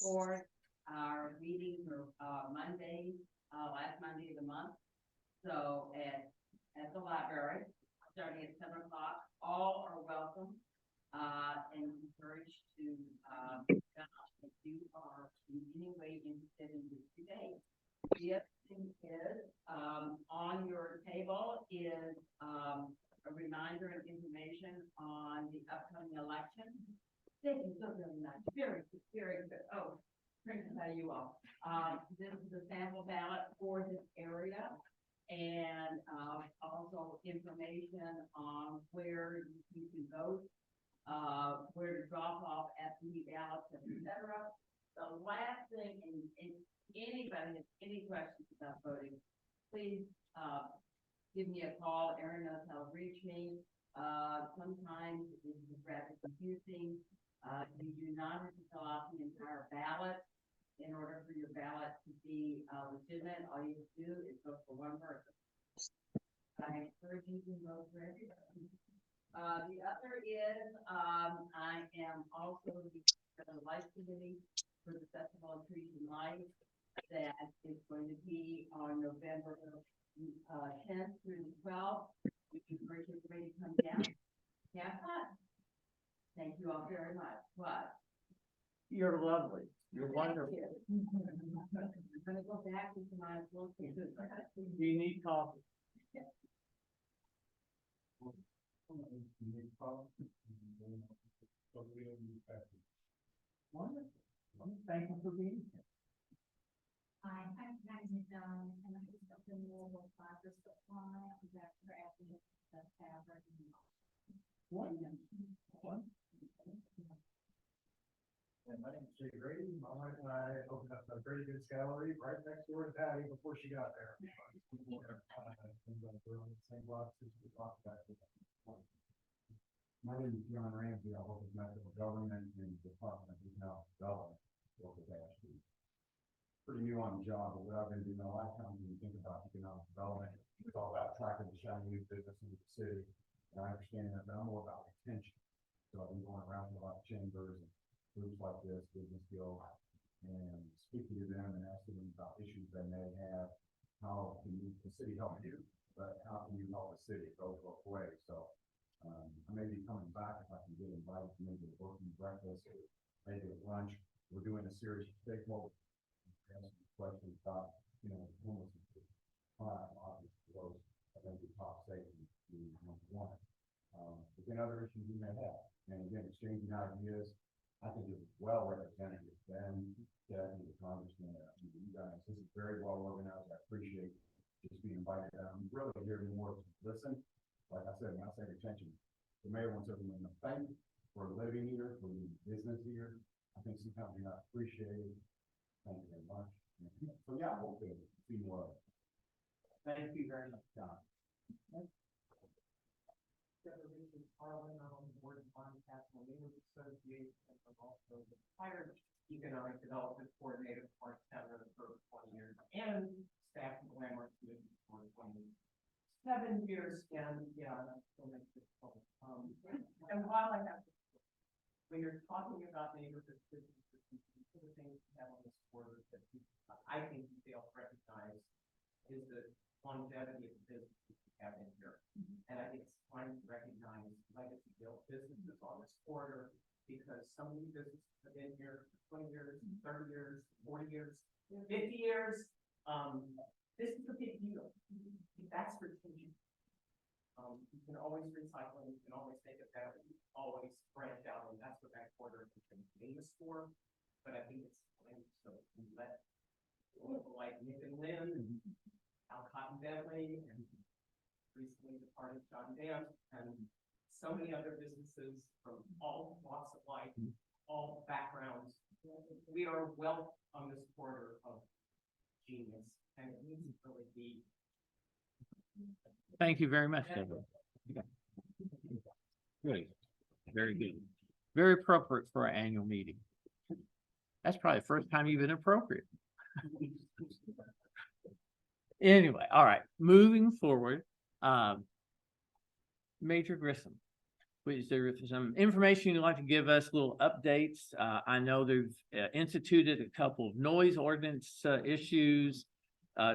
for our meeting for Monday, last Monday of the month. So at the library, starting at 7 o'clock, all are welcome and encouraged to if you are in any way interested in this today. If thing is, on your table is, a reminder and information on the upcoming election. Thank you so very much. Very, very good. Oh, great to have you all. This is the sample ballot for this area. And, also information on where you can vote, where to drop off absentee ballots, etc. The last thing, and anybody has any questions about voting, please, give me a call. Erin knows how to reach me. Sometimes it is rather confusing. You do not have to fill out the entire ballot in order for your ballot to be legitimate. All you do is vote for one person. I encourage you to vote for everybody. The other is, I am also the life committee for the Festival of Trees and Lights that is going to be on November 10th through the 12th. We encourage everybody to come down. Have fun. Thank you all very much. What? You're lovely. You're wonderful. I'm gonna go back into my book. Do you need coffee? Wonderful. Thank you for being here. Hi, I'm Maggie Dunn, and I just up in Louisville, Baxter Avenue, What? And my name is Jae Grady. My wife and I opened up a Grady Goods Gallery right next door to Patty before she got there. We're on the same block as we talked about. My name is John Ramsey. I work with Metro Government in the Department of Economic Development. Pretty new on the job, but what I've been doing a lot of times when you think about economic development, it's all about attracting the shiny new business into the city. And I understand that, but I'm more about retention. So I've been going around to a lot of chambers and groups like this, Business Guild, and speaking to them and asking them about issues they may have. How can the city help you, but how can you help the city? It goes both ways. So I may be coming back if I can get invited to maybe a working breakfast, or maybe a lunch. We're doing a series of stakeholder questions about, homelessness. Obviously, those are going to be top safety, number one. But then other issues you may have, and again, exchanging ideas. I think it's well represented. Ben, Cassie, the congressman, you guys. This is very well organized. I appreciate just being invited. I'm really here more to listen. Like I said, when I say retention, the mayor wants everyone to thank for living here, for doing business here. I think sometimes you're not appreciated. Thank you very much. So yeah, I hope to see more of it. Thank you very much, John. Harlan, I'm on the board of Bardstown Road Association, and I'm also the retired economic development coordinator for Bardstown Road for 20 years, and staff in the landmark committee for 27 years. And yeah, that still makes it fun. And while I have, when you're talking about neighborhood businesses, one of the things we have on this board that I think you fail to recognize is the longevity of the businesses we have in here. And I think it's time to recognize legacy built businesses on this border, because some of these businesses have been here for 20 years, 30 years, 40 years, 50 years. This is a big deal. That's retention. You can always recycle, you can always make it better, you can always branch out, and that's what that quarter has been famous for. But I think it's time so we let people like Nick and Lynn, Al Cotton Bentley, and recently departed John Dance, and so many other businesses from all walks of life, all backgrounds. We are well on this border of genius, and it needs to really be. Thank you very much, Deborah. Good. Very good. Very appropriate for our annual meeting. That's probably the first time you've been appropriate. Anyway, all right, moving forward. Major Grissom, please, there's some information you'd like to give us, little updates. I know they've instituted a couple of noise ordinance issues,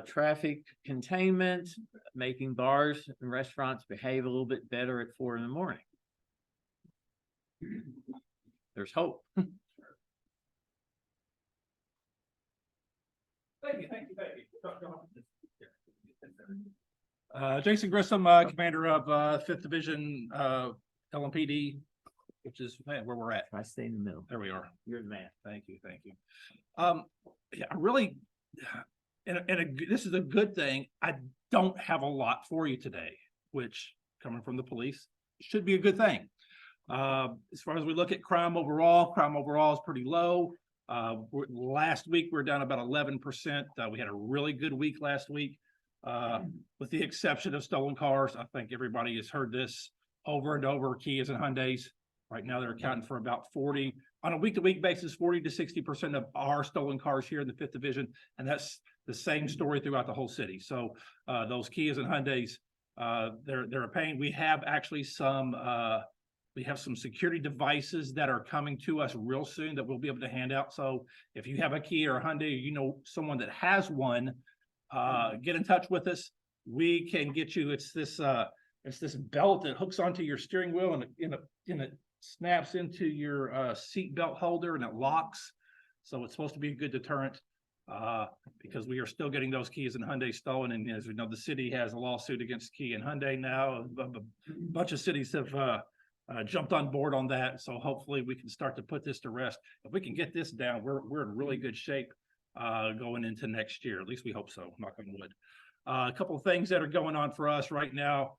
traffic containment, making bars and restaurants behave a little bit better at 4 in the morning. There's hope. Thank you. Jason Grissom, commander of 5th Division LMPD, which is where we're at. I stay in the middle. There we are. You're the man. Thank you. Yeah, I really, this is a good thing. I don't have a lot for you today, which coming from the police should be a good thing. As far as we look at crime overall is pretty low. Last week, we were down about 11%. We had a really good week last week, with the exception of stolen cars. I think everybody has heard this over and over, Kias and Hyundais. Right now, they're accounting for about 40, on a week-to-week basis, 40 to 60% of our stolen cars here in the 5th Division. And that's the same story throughout the whole city. So those Kias and Hyundais, they're a pain. We have actually some security devices that are coming to us real soon that we'll be able to hand out. So if you have a Kia or a Hyundai, or you know someone that has one, get in touch with us. We can get you. It's this belt that hooks onto your steering wheel and it snaps into your seat belt holder and it locks. So it's supposed to be a good deterrent, because we are still getting those Kias and Hyundai stolen. And as we know, the city has a lawsuit against Kia and Hyundai now. A bunch of cities have jumped on board on that. So hopefully we can start to put this to rest. If we can get this down, we're in really good shape going into next year. At least we hope so, knock on wood. A couple of things that are going on for us right now.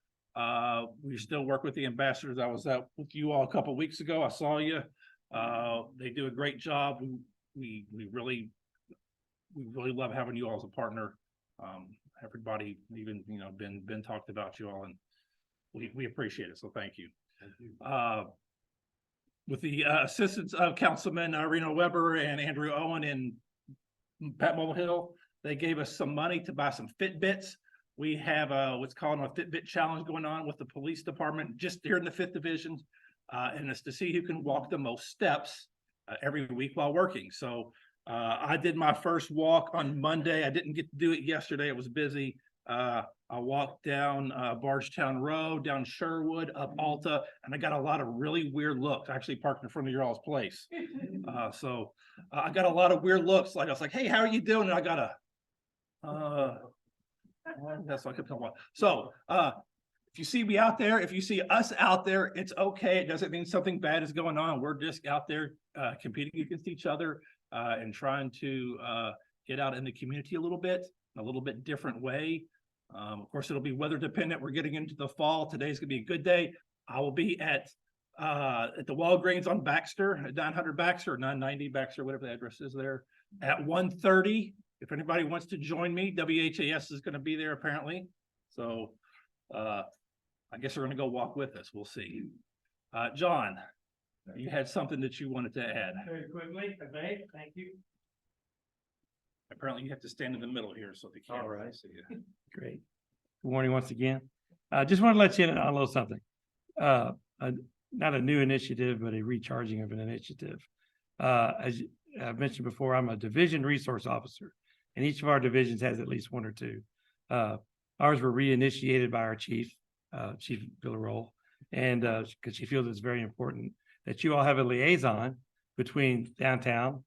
We still work with the ambassadors. I was out with you all a couple of weeks ago. I saw you. They do a great job. We really love having you all as a partner. Everybody, even Ben talked about you all, and we appreciate it. So thank you. With the assistance of Councilman Reno-Weber and Andrew Owen and Pat Mulhill, they gave us some money to buy some Fitbits. We have what's called a Fitbit challenge going on with the police department just here in the 5th Division. And it's to see who can walk the most steps every week while working. So I did my first walk on Monday. I didn't get to do it yesterday. I was busy. I walked down Bardstown Road, down Sherwood, up Alta, and I got a lot of really weird looks. I actually parked in front of your all's place. So I got a lot of weird looks. Like I was like, hey, how are you doing? And I got that's what I kept telling. So if you see me out there, if you see us out there, it's okay. It doesn't mean something bad is going on. We're just out there competing against each other and trying to get out in the community a little bit different way. Of course, it'll be weather dependent. We're getting into the fall. Today's gonna be a good day. I will be at the Walgreens on Baxter, 900 Baxter, or 990 Baxter, whatever the address is there, at 1:30. If anybody wants to join me, WHAS is going to be there apparently. So I guess they're going to go walk with us. We'll see. John, you had something that you wanted to add. Very quickly, okay, thank you. Apparently you have to stand in the middle here so the camera can see you. Great. Good morning once again. Just want to let you know a little something. Not a new initiative, but a recharging of an initiative. As I've mentioned before, I'm a division resource officer, and each of our divisions has at least one or two. Ours were reinitiated by our chief, Chief Villarroel, and because she feels it's very important that you all have a liaison between downtown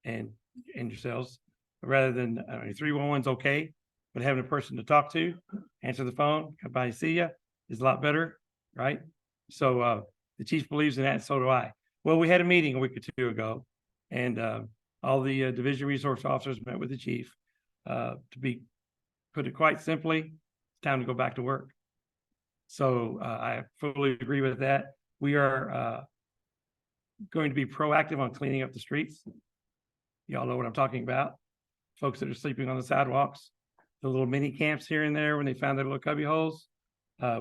and yourselves, rather than 311's okay, but having a person to talk to, answer the phone, come by and see you is a lot better, right? So the chief believes in that, and so do I. Well, we had a meeting a week or two ago, and all the division resource officers met with the chief. To put it quite simply, it's time to go back to work. So I fully agree with that. We are going to be proactive on cleaning up the streets. Y'all know what I'm talking about. Folks that are sleeping on the sidewalks, the little mini camps here and there when they found their little cubby holes.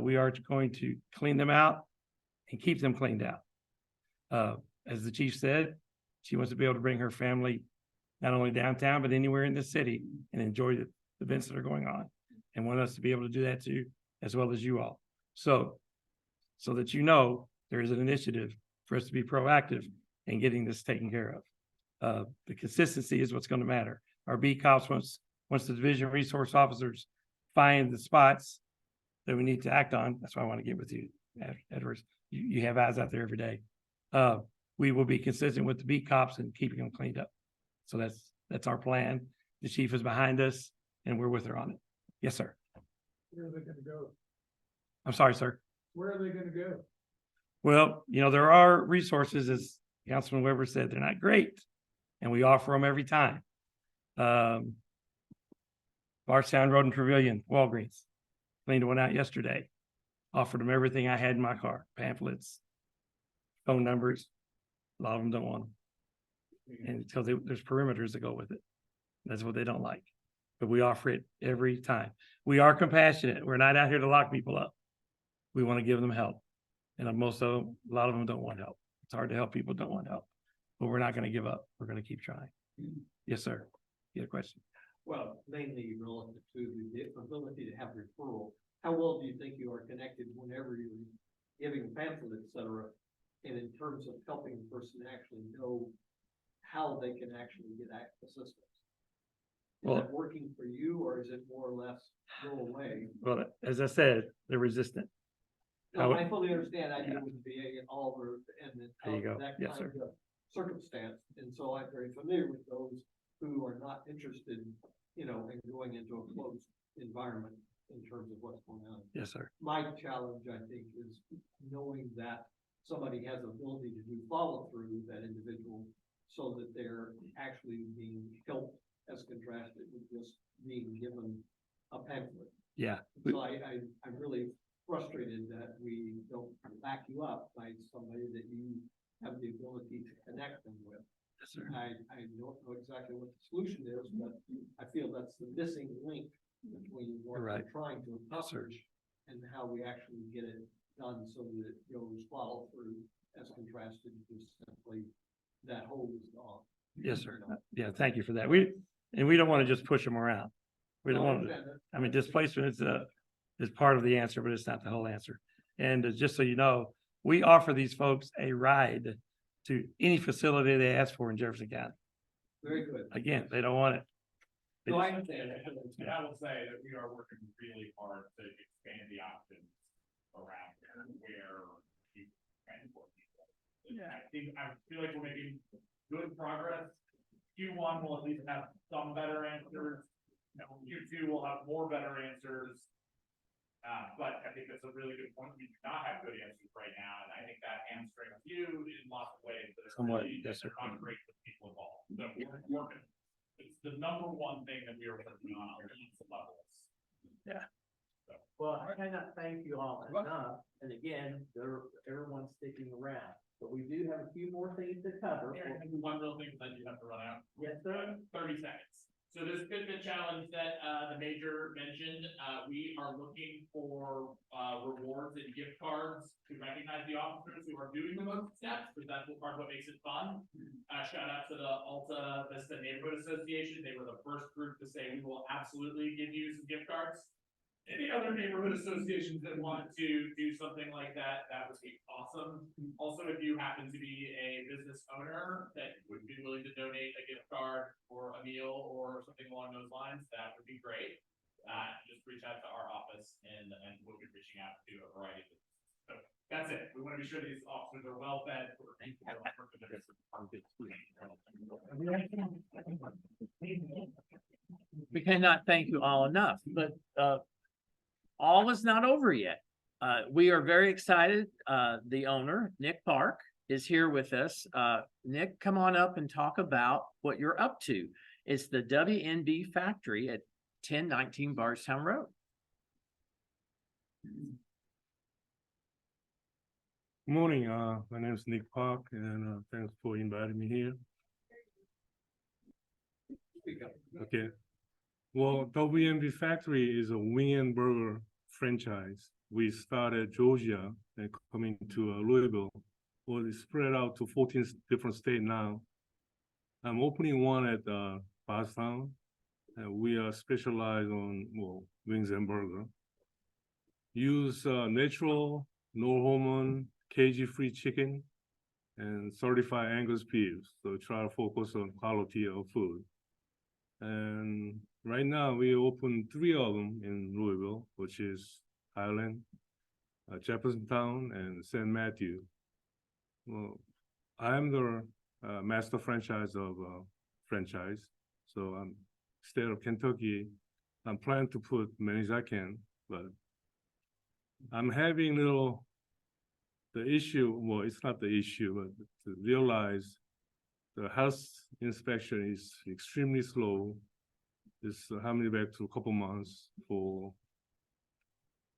We are going to clean them out and keep them cleaned out. As the chief said, she wants to be able to bring her family not only downtown, but anywhere in the city and enjoy the events that are going on, and want us to be able to do that too, as well as you all. So that you know, there is an initiative for us to be proactive in getting this taken care of. The consistency is what's going to matter. Our B cops, once the division resource officers find the spots that we need to act on, that's why I want to get with you, Edwards. You have eyes out there every day. We will be consistent with the beat cops and keeping them cleaned up. So that's our plan. The chief is behind us and we're with her on it. Yes, sir. Where are they gonna go? I'm sorry, sir. Where are they gonna go? Well, there are resources, as Councilman Weber said, they're not great, and we offer them every time. Bardstown Road and Pavilion, Walgreens, cleaned one out yesterday. Offered them everything I had in my car, pamphlets, phone numbers. A lot of them don't want them. And because there's perimeters that go with it. That's what they don't like. But we offer it every time. We are compassionate. We're not out here to lock people up. We want to give them help. And most of them, a lot of them don't want help. It's hard to help people who don't want help. But we're not going to give up. We're going to keep trying. Yes, sir. You had a question? Well, mainly relative to the ability to have referral. How well do you think you are connected whenever you're giving a pamphlet, et cetera? And in terms of helping the person actually know how they can actually get assistance? Is Well, that working for you, or is it more or less go away? well, as I said, they're resistant. No, I fully understand. I deal with the VA and all over There you go. that Yes, kind sir. of circumstance. And so I'm very familiar with those who are not interested, in going into a closed environment in terms of what's going on. Yes, sir. My challenge, I think, is knowing that somebody has the ability to do follow through that individual so that they're actually being helped as contrasted with just being given a pamphlet. Yeah. So I'm really frustrated that we don't back you up by somebody that you have the ability to connect them with. Yes, sir. I don't know exactly what the solution is, but I feel that's the missing link between what we're Right. trying to Yes, sir. accomplish and how we actually get it done so that it goes follow through as contrasted to just simply that hole is gone. Yes, sir. Yeah, thank you for that. We don't want to just push them around. We don't want to, displacement is part of the answer, but it's not the whole answer. And just so you know, we offer these folks a ride to any facility they ask for in Jefferson County. Very good. Again, they don't want it. They No, I just- understand. And I will say that we are working really hard to expand the options around where you transport people. Yeah. I feel like we're making good progress. Q1 will at least have some better answers. Q2 will have more better answers. But I think that's a really good point. We do not have good answers right now, and I think that hamstrings you in lots of ways that are Somewhat, really yes, sir. not great for people involved. So we're working. It's the number one thing that we are working on each levels. Yeah. Well, I cannot thank you all enough, and again, everyone's sticking around, but we do have a few more things to cover. One real thing that you have to run out. Yes, sir. 30 seconds. So this Fitbit challenge that the major mentioned, we are looking for rewards and gift cards to recognize the officers who are doing the most steps, because that's part of what makes it fun. Shout out to the Alta Vista Neighborhood Association. They were the first group to say we will absolutely give you some gift cards. Any other neighborhood associations that want to do something like that, that would be awesome. Also, if you happen to be a business owner that would be willing to donate a gift card or a meal or something along those lines, that would be great. Just reach out to our office and we'll be reaching out to a variety of businesses. So that's it. We want to be sure these officers are well fed. We cannot thank you all enough, but all is not over yet. We are very excited. The owner, Nick Park, is here with us. Nick, come on up and talk about what you're up to. It's the WNB Factory at 1019 Bardstown Road. Morning, my name is Nick Park, and thanks for inviting me here. Okay. Well, WNB Factory is a wing and burger franchise. We started Georgia and coming to Louisville. Well, it's spread out to 14 different states now. I'm opening one at Bardstown. We are specialized on, wings and burger. Use natural, no hormone, cage-free chicken and certified Angus beef. So try to focus on quality of food. And right now we open 3 of them in Louisville, which is Highland, Jeffersontown, and St. Matthew. Well, I am the master franchise of franchise. So state of Kentucky, I'm planning to put many as I can. but I'm having the issue, well, it's not the issue, but to realize the house inspection is extremely slow. It's having back to a couple months for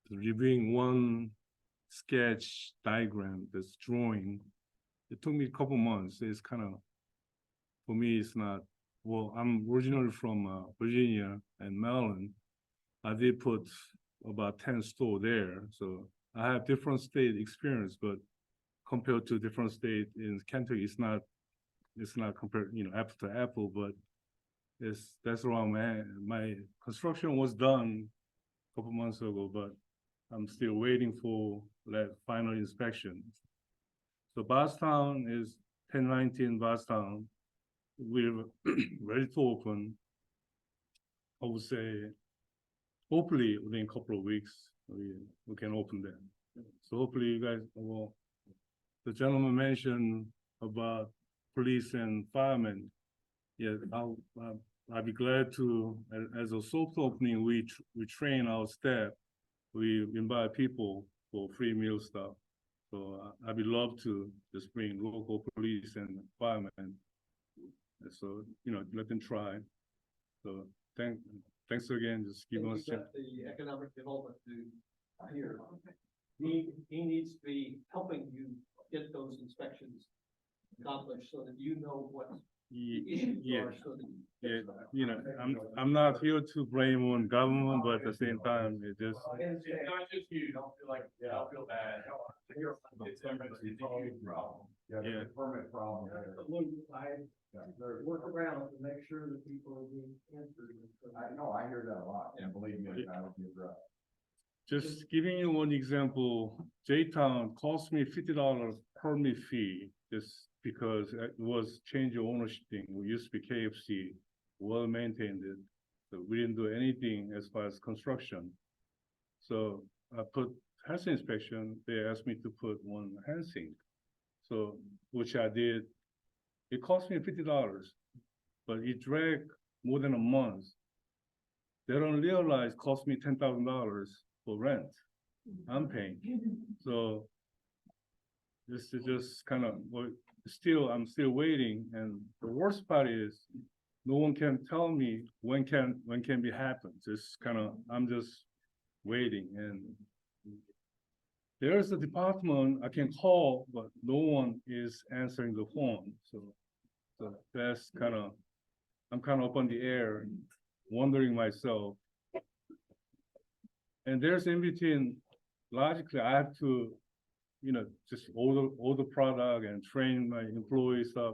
reviewing one sketch diagram, this drawing. It took me a couple months. It's kind of, for me, it's not, well, I'm originally from Virginia and Maryland. I did put about 10 stores there. So I have different state experience, but compared to different state in Kentucky, it's not compared, apple to apple, but that's around my construction was done a couple months ago, but I'm still waiting for that final inspection. So Bardstown is 1019 Bardstown. We're ready to open. I would say, hopefully within a couple of weeks, we can open them. So hopefully you guys, well, the gentleman mentioned about police and firemen. Yeah, I'll be glad to, as a soft opening, we train our staff. We invite people for free meal stuff. So I'd be love to just bring local police and firemen. And so, let them try. So thanks again, just give us a chance. The economic development here. He needs to be helping you get those inspections accomplished so that you know what the issues are. So that I'm not here to blame on government, but at the same time, it just. It's not just you, don't feel like, don't feel bad. It's everybody, it's a huge problem. Yeah. Permit problem. Work around to make sure that people are being answered. I know, I hear that a lot, and believe me, I will be addressed. Just giving you one example, J-Town cost me $50 permit fee just because it was change of ownership thing. We used to be KFC, well maintained it. So we didn't do anything as far as construction. So I put house inspection, they asked me to put one hand sink. So, which I did. It cost me $50, but it dragged more than a month. They don't realize it cost me $10,000 for rent. I'm paying. So this is just kind of, well, I'm still waiting. And the worst part is no one can tell me when can be happen. Just kind of, I'm just waiting. And there's a department I can call, but no one is answering the phone. So that's kind of, I'm kind of up on the air, wondering myself. And there's in between, logically, I have to, just order product and train my employees stuff.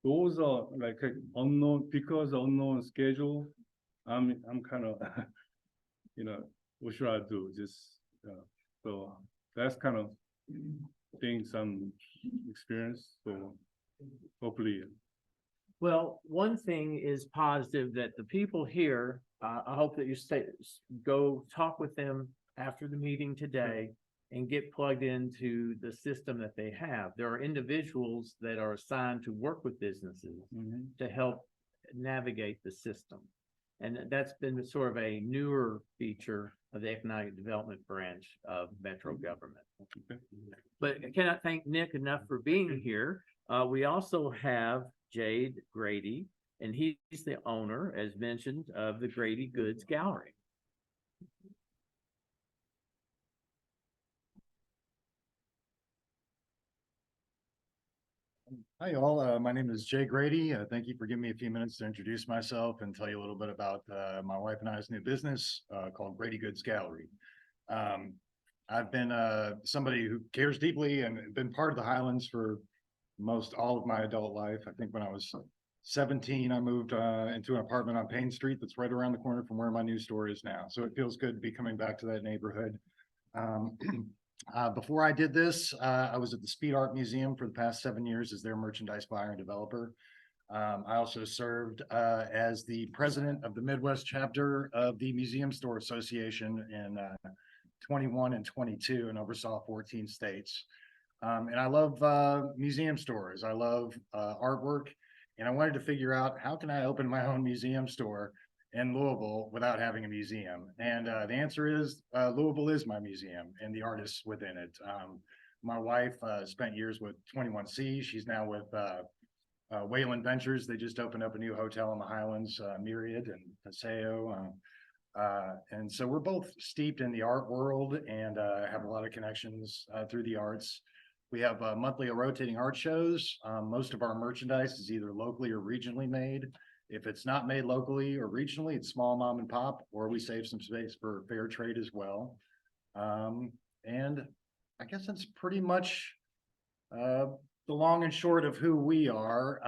Those are like unknown, because unknown schedule. I'm kind of, what should I do? Just so that's kind of things I'm experienced. So hopefully. Well, one thing is positive that the people here, I hope that you go talk with them after the meeting today and get plugged into the system that they have. There are individuals that are assigned to work with businesses to help navigate the system. And that's been sort of a newer feature of the economic development branch of Metro government. But I cannot thank Nick enough for being here. We also have Jae Grady, and he's the owner, as mentioned, of the Grady Goods Gallery. Hi, all. My name is Jae Grady. Thank you for giving me a few minutes to introduce myself and tell you a little bit about my wife and I's new business called Grady Goods Gallery. I've been somebody who cares deeply and been part of the Highlands for most all of my adult life. I think when I was 17, I moved into an apartment on Payne Street that's right around the corner from where my new store is now. So it feels good to be coming back to that neighborhood. Before I did this, I was at the Speed Art Museum for the past 7 years as their merchandise buyer and developer. I also served as the president of the Midwest chapter of the Museum Store Association in 21 and 22 and oversaw 14 states. And I love museum stores. I love artwork. And I wanted to figure out how can I open my own museum store in Louisville without having a museum? And the answer is Louisville is my museum and the artists within it. My wife spent years with 21C. She's now with Wayland Ventures. They just opened up a new hotel in the Highlands, Myriad and Paseo. And so we're both steeped in the art world and have a lot of connections through the arts. We have monthly rotating art shows. Most of our merchandise is either locally or regionally made. If it's not made locally or regionally, it's small mom and pop, or we save some space for fair trade as well. And I guess that's pretty much the long and short of who we are.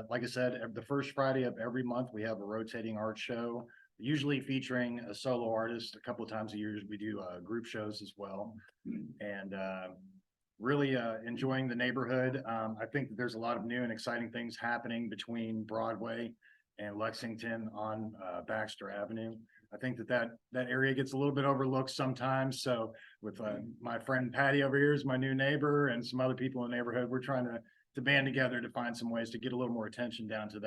Like I said, the first Friday of every month, we have a rotating art show, usually featuring a solo artist. A couple of times a year, we do group shows as well. And really enjoying the neighborhood. I think that there's a lot of new and exciting things happening between Broadway and Lexington on Baxter Avenue. I think that area gets a little bit overlooked sometimes. So with my friend Patty over here is my new neighbor and some other people in the neighborhood, we're trying to band together to find some ways to get a little more attention down to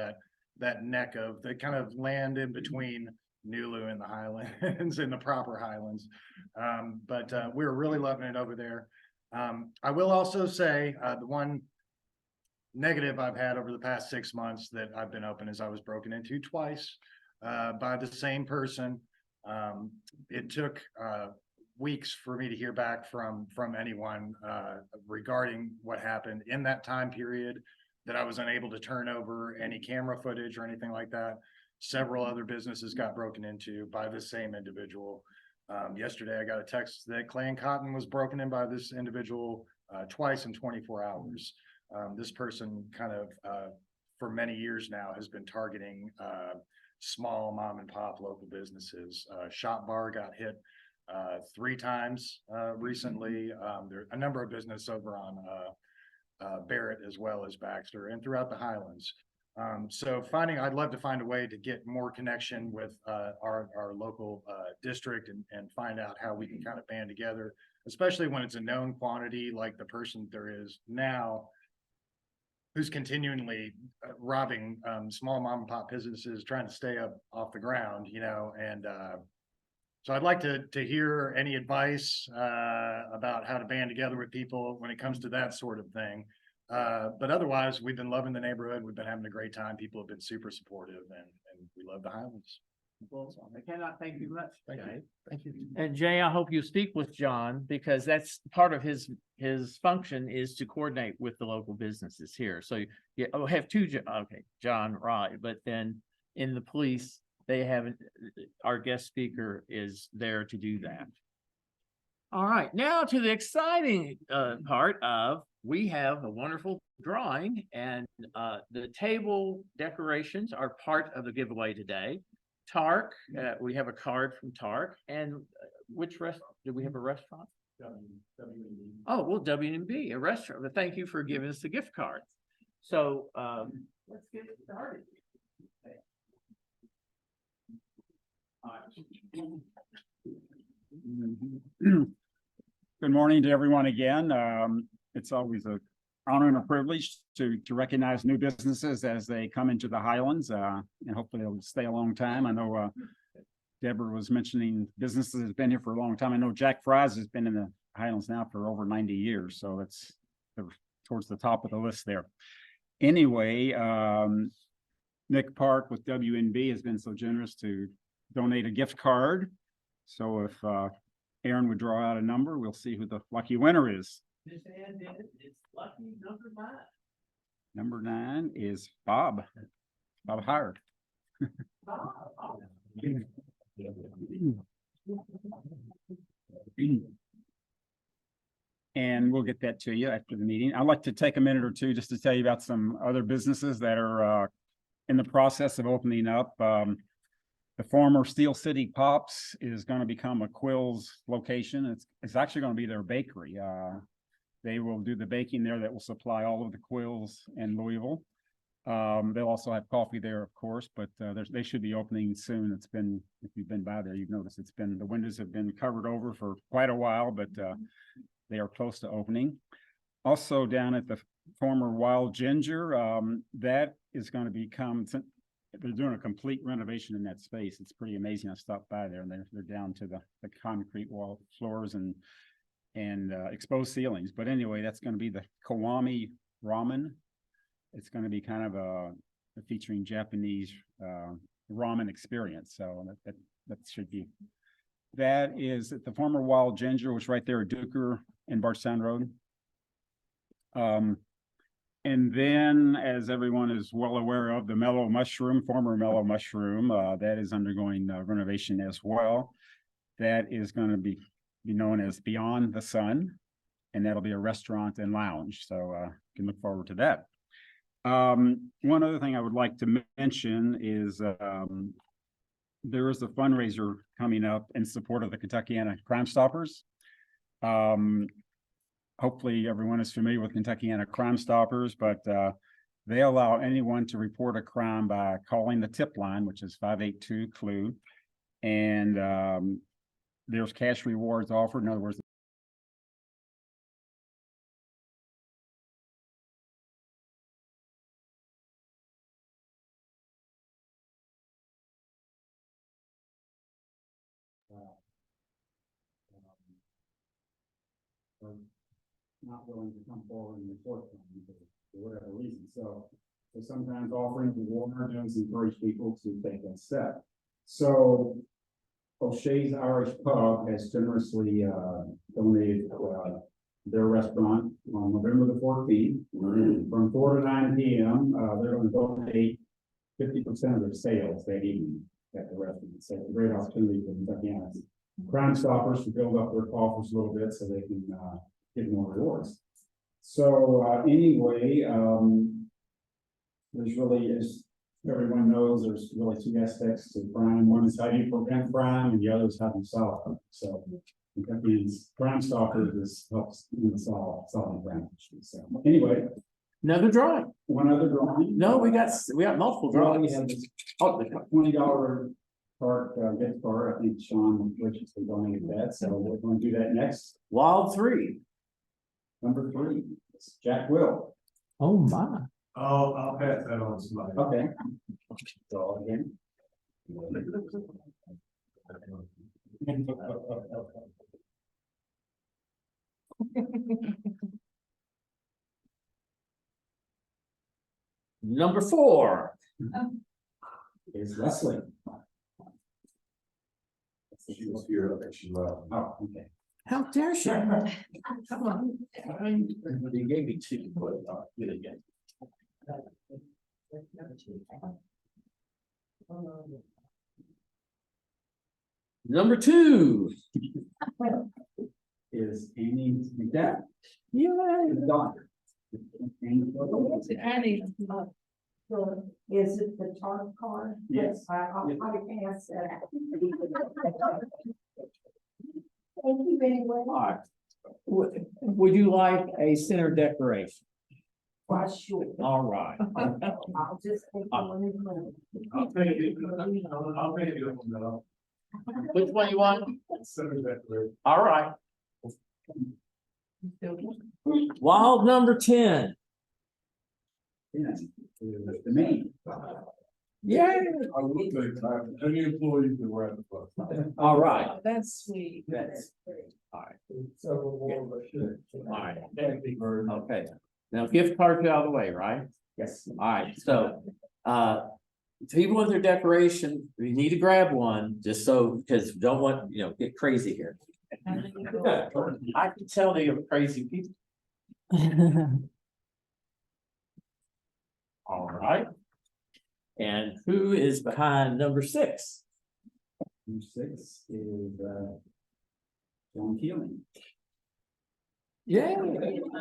that neck of the kind of land in between Nulu and the Highlands and the proper Highlands. But we're really loving it over there. I will also say the one negative I've had over the past 6 months that I've been open is I was broken into twice by the same person. It took weeks for me to hear back from anyone regarding what happened in that time period, that I was unable to turn over any camera footage or anything like that. Several other businesses got broken into by the same individual. Yesterday, I got a text that Clay and Cotton was broken in by this individual twice in 24 hours. This person kind of, for many years now, has been targeting small mom and pop local businesses. Shop Bar got hit 3 times recently. There are a number of businesses over on Barrett as well as Baxter and throughout the Highlands. So I'd love to find a way to get more connection with our local district and find out how we can kind of band together, especially when it's a known quantity like the person there is now, who's continually robbing small mom and pop businesses, trying to stay up off the ground, and so I'd like to hear any advice about how to band together with people when it comes to that sort of thing. But otherwise, we've been loving the neighborhood. We've been having a great time. People have been super supportive, and we love the Highlands. Well, I cannot thank you much, Jay. Thank you. And Jay, I hope you speak with John, because that's part of his function is to coordinate with the local businesses here. So you have 2, okay, John, right, but then in the police, they haven't, our guest speaker is there to do that. All right, now to the exciting part of, we have a wonderful drawing, and the table decorations are part of the giveaway today. Tark, we have a card from Tark, and which restaurant? Do we have a restaurant? WNB. Oh, well, WNB, a restaurant. But thank you for giving us the gift cards. So let's get started. Okay. All right. Good morning to everyone again. It's always an honor and a privilege to recognize new businesses as they come into the Highlands, and hopefully they'll stay a long time. I know Deborah was mentioning businesses that have been here for a long time. I know Jack Fry's has been in the Highlands now for over 90 years, so that's towards the top of the list there. Anyway, Nick Park with WNB has been so generous to donate a gift card. So if Aaron would draw out a number, we'll see who the lucky winner is. Miss Ann did it. It's lucky number 9. Number 9 is Bob Howard. And we'll get that to you after the meeting. I'd like to take a minute or two just to tell you about some other businesses that are in the process of opening up. The former Steel City Pops is going to become a Quills location. It's actually going to be their bakery. They will do the baking there that will supply all of the Quills in Louisville. They'll also have coffee there, of course, but they should be opening soon. It's been, if you've been by there, you've noticed the windows have been covered over for quite a while, but they are close to opening. Also down at the former Wild Ginger, that is going to become, they're doing a complete renovation in that space. It's pretty amazing. I stopped by there and they're down to the concrete wall floors and exposed ceilings. But anyway, that's going to be the Kiwami Ramen. It's going to be kind of a featuring Japanese ramen experience. So that should be. That is at the former Wild Ginger, which is right there at Duker and Bardstown Road. And then, as everyone is well aware of, the Mellow Mushroom, former Mellow Mushroom, that is undergoing renovation as well. That is going to be known as Beyond the Sun, and that'll be a restaurant and lounge. So you can look forward to that. One other thing I would like to mention is there is a fundraiser coming up in support of the Kentuckiana Crime Stoppers. Hopefully everyone is familiar with Kentuckiana Crime Stoppers, but they allow anyone to report a crime by calling the tip line, which is 582-CLUE. And there's cash rewards offered. In other words, not willing to come forward and report them for whatever reason. So sometimes offering rewards encourage people to take that step. So O'Shea's Irish Pub has generously donated their restaurant on November the 14th from 4 to 9 p.m. They're going to donate 50% of their sales that evening at the restaurant. So it's a great opportunity for Kentuckians. Crime Stoppers to build up their coffers a little bit so they can get more rewards. So anyway, there's really, as everyone knows, there's really two aspects to crime. One is how do you prevent crime, and the other is how do you solve crime. So that means Crime Stoppers helps in solving crime issues. So anyway, another drawing. One other drawing. No, we got multiple drawings. We have this, the $20 park gift card. I think Sean graciously donated that, so we're going to do that next. Wild 3. Number 3, it's Jack Will. Oh my. Oh, I'll pass that on to somebody. Okay. So again. Number 4. Is Leslie. She was here, I think she left. Oh, okay. How dare she? Come on. You gave me 2, but get it again. Number 2 is Amy McGarvey. Yeah. Daughter. Annie, so is it the tarp card? Yes. I'll ask that. Thank you very much. All right. Would you like a center decoration? Why, sure. All right. I'll just take one in mind. I'll pay you. Which one you want? Center decoration. All right. Wild number 10. Yes. The main. Yeah. I would think any employee can wear the plus. All right. That's sweet. That's all right. Several more, but sure. All right. Thank you very much. Okay. Now gift cards out of the way, right? Yes. All right. So, people with their decoration, you need to grab one just so, because don't want, get crazy here. I can tell they are crazy people. All right. And who is behind number 6? Number 6 is John Keeling. Yeah.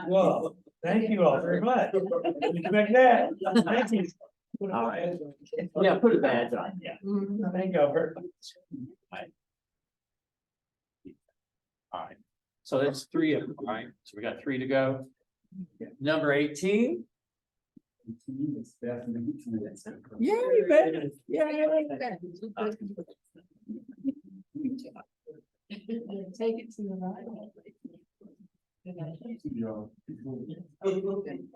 Well, thank you all very much. Like that. Thank you. All right. Yeah, put a badge on. Yeah. Thank you, Albert. All right. So that's 3 of them, right? So we got 3 to go. Number 18. It's definitely. Yeah, you bet. Yeah, Take it to the right.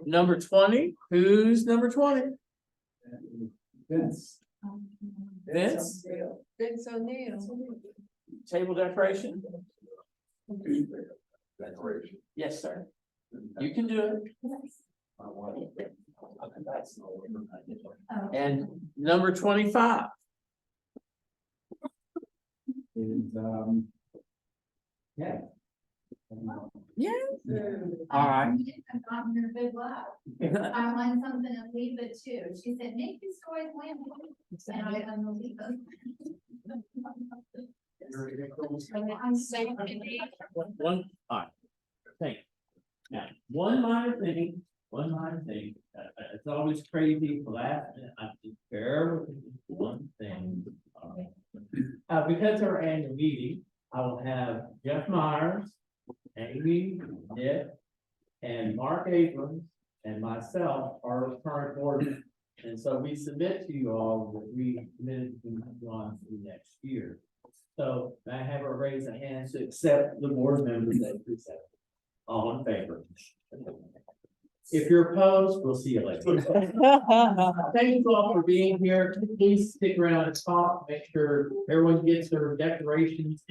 Number 20. Who's number 20? Vince. Vince, Vince O'Neill. table decoration? Yes, sir. You can do it. And number 25. Is, yeah. Yes. All right. I've gotten her good luck. I want something to leave it too. She said, make this toy win. And I am the leave it. One, all right. Thank you. Now, one minor thing. It's always crazy, last minute, I just bear with me, one thing. Because of our annual meeting, I will have Jeff Myers, Amy, Nick, and Mark Abrams, and myself are current board. And so we submit to you all what we committed to go on to next year. So may I have a raise of hands to accept the board members that present. All in favor? If you're opposed, we'll see you later. Thank you all for being here. Please stick around and talk, make sure everyone gets their declarations.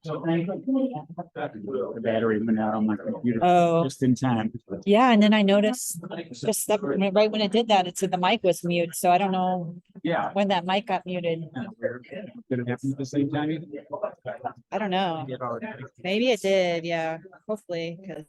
So thank you. The battery went out on my computer. Oh. Just in time. Yeah, and then I noticed just that right when it did that, it said the mic was mute, so I don't know Yeah. when that mic got muted. Did it happen at the same time? I don't know. Maybe it did, yeah, hopefully, because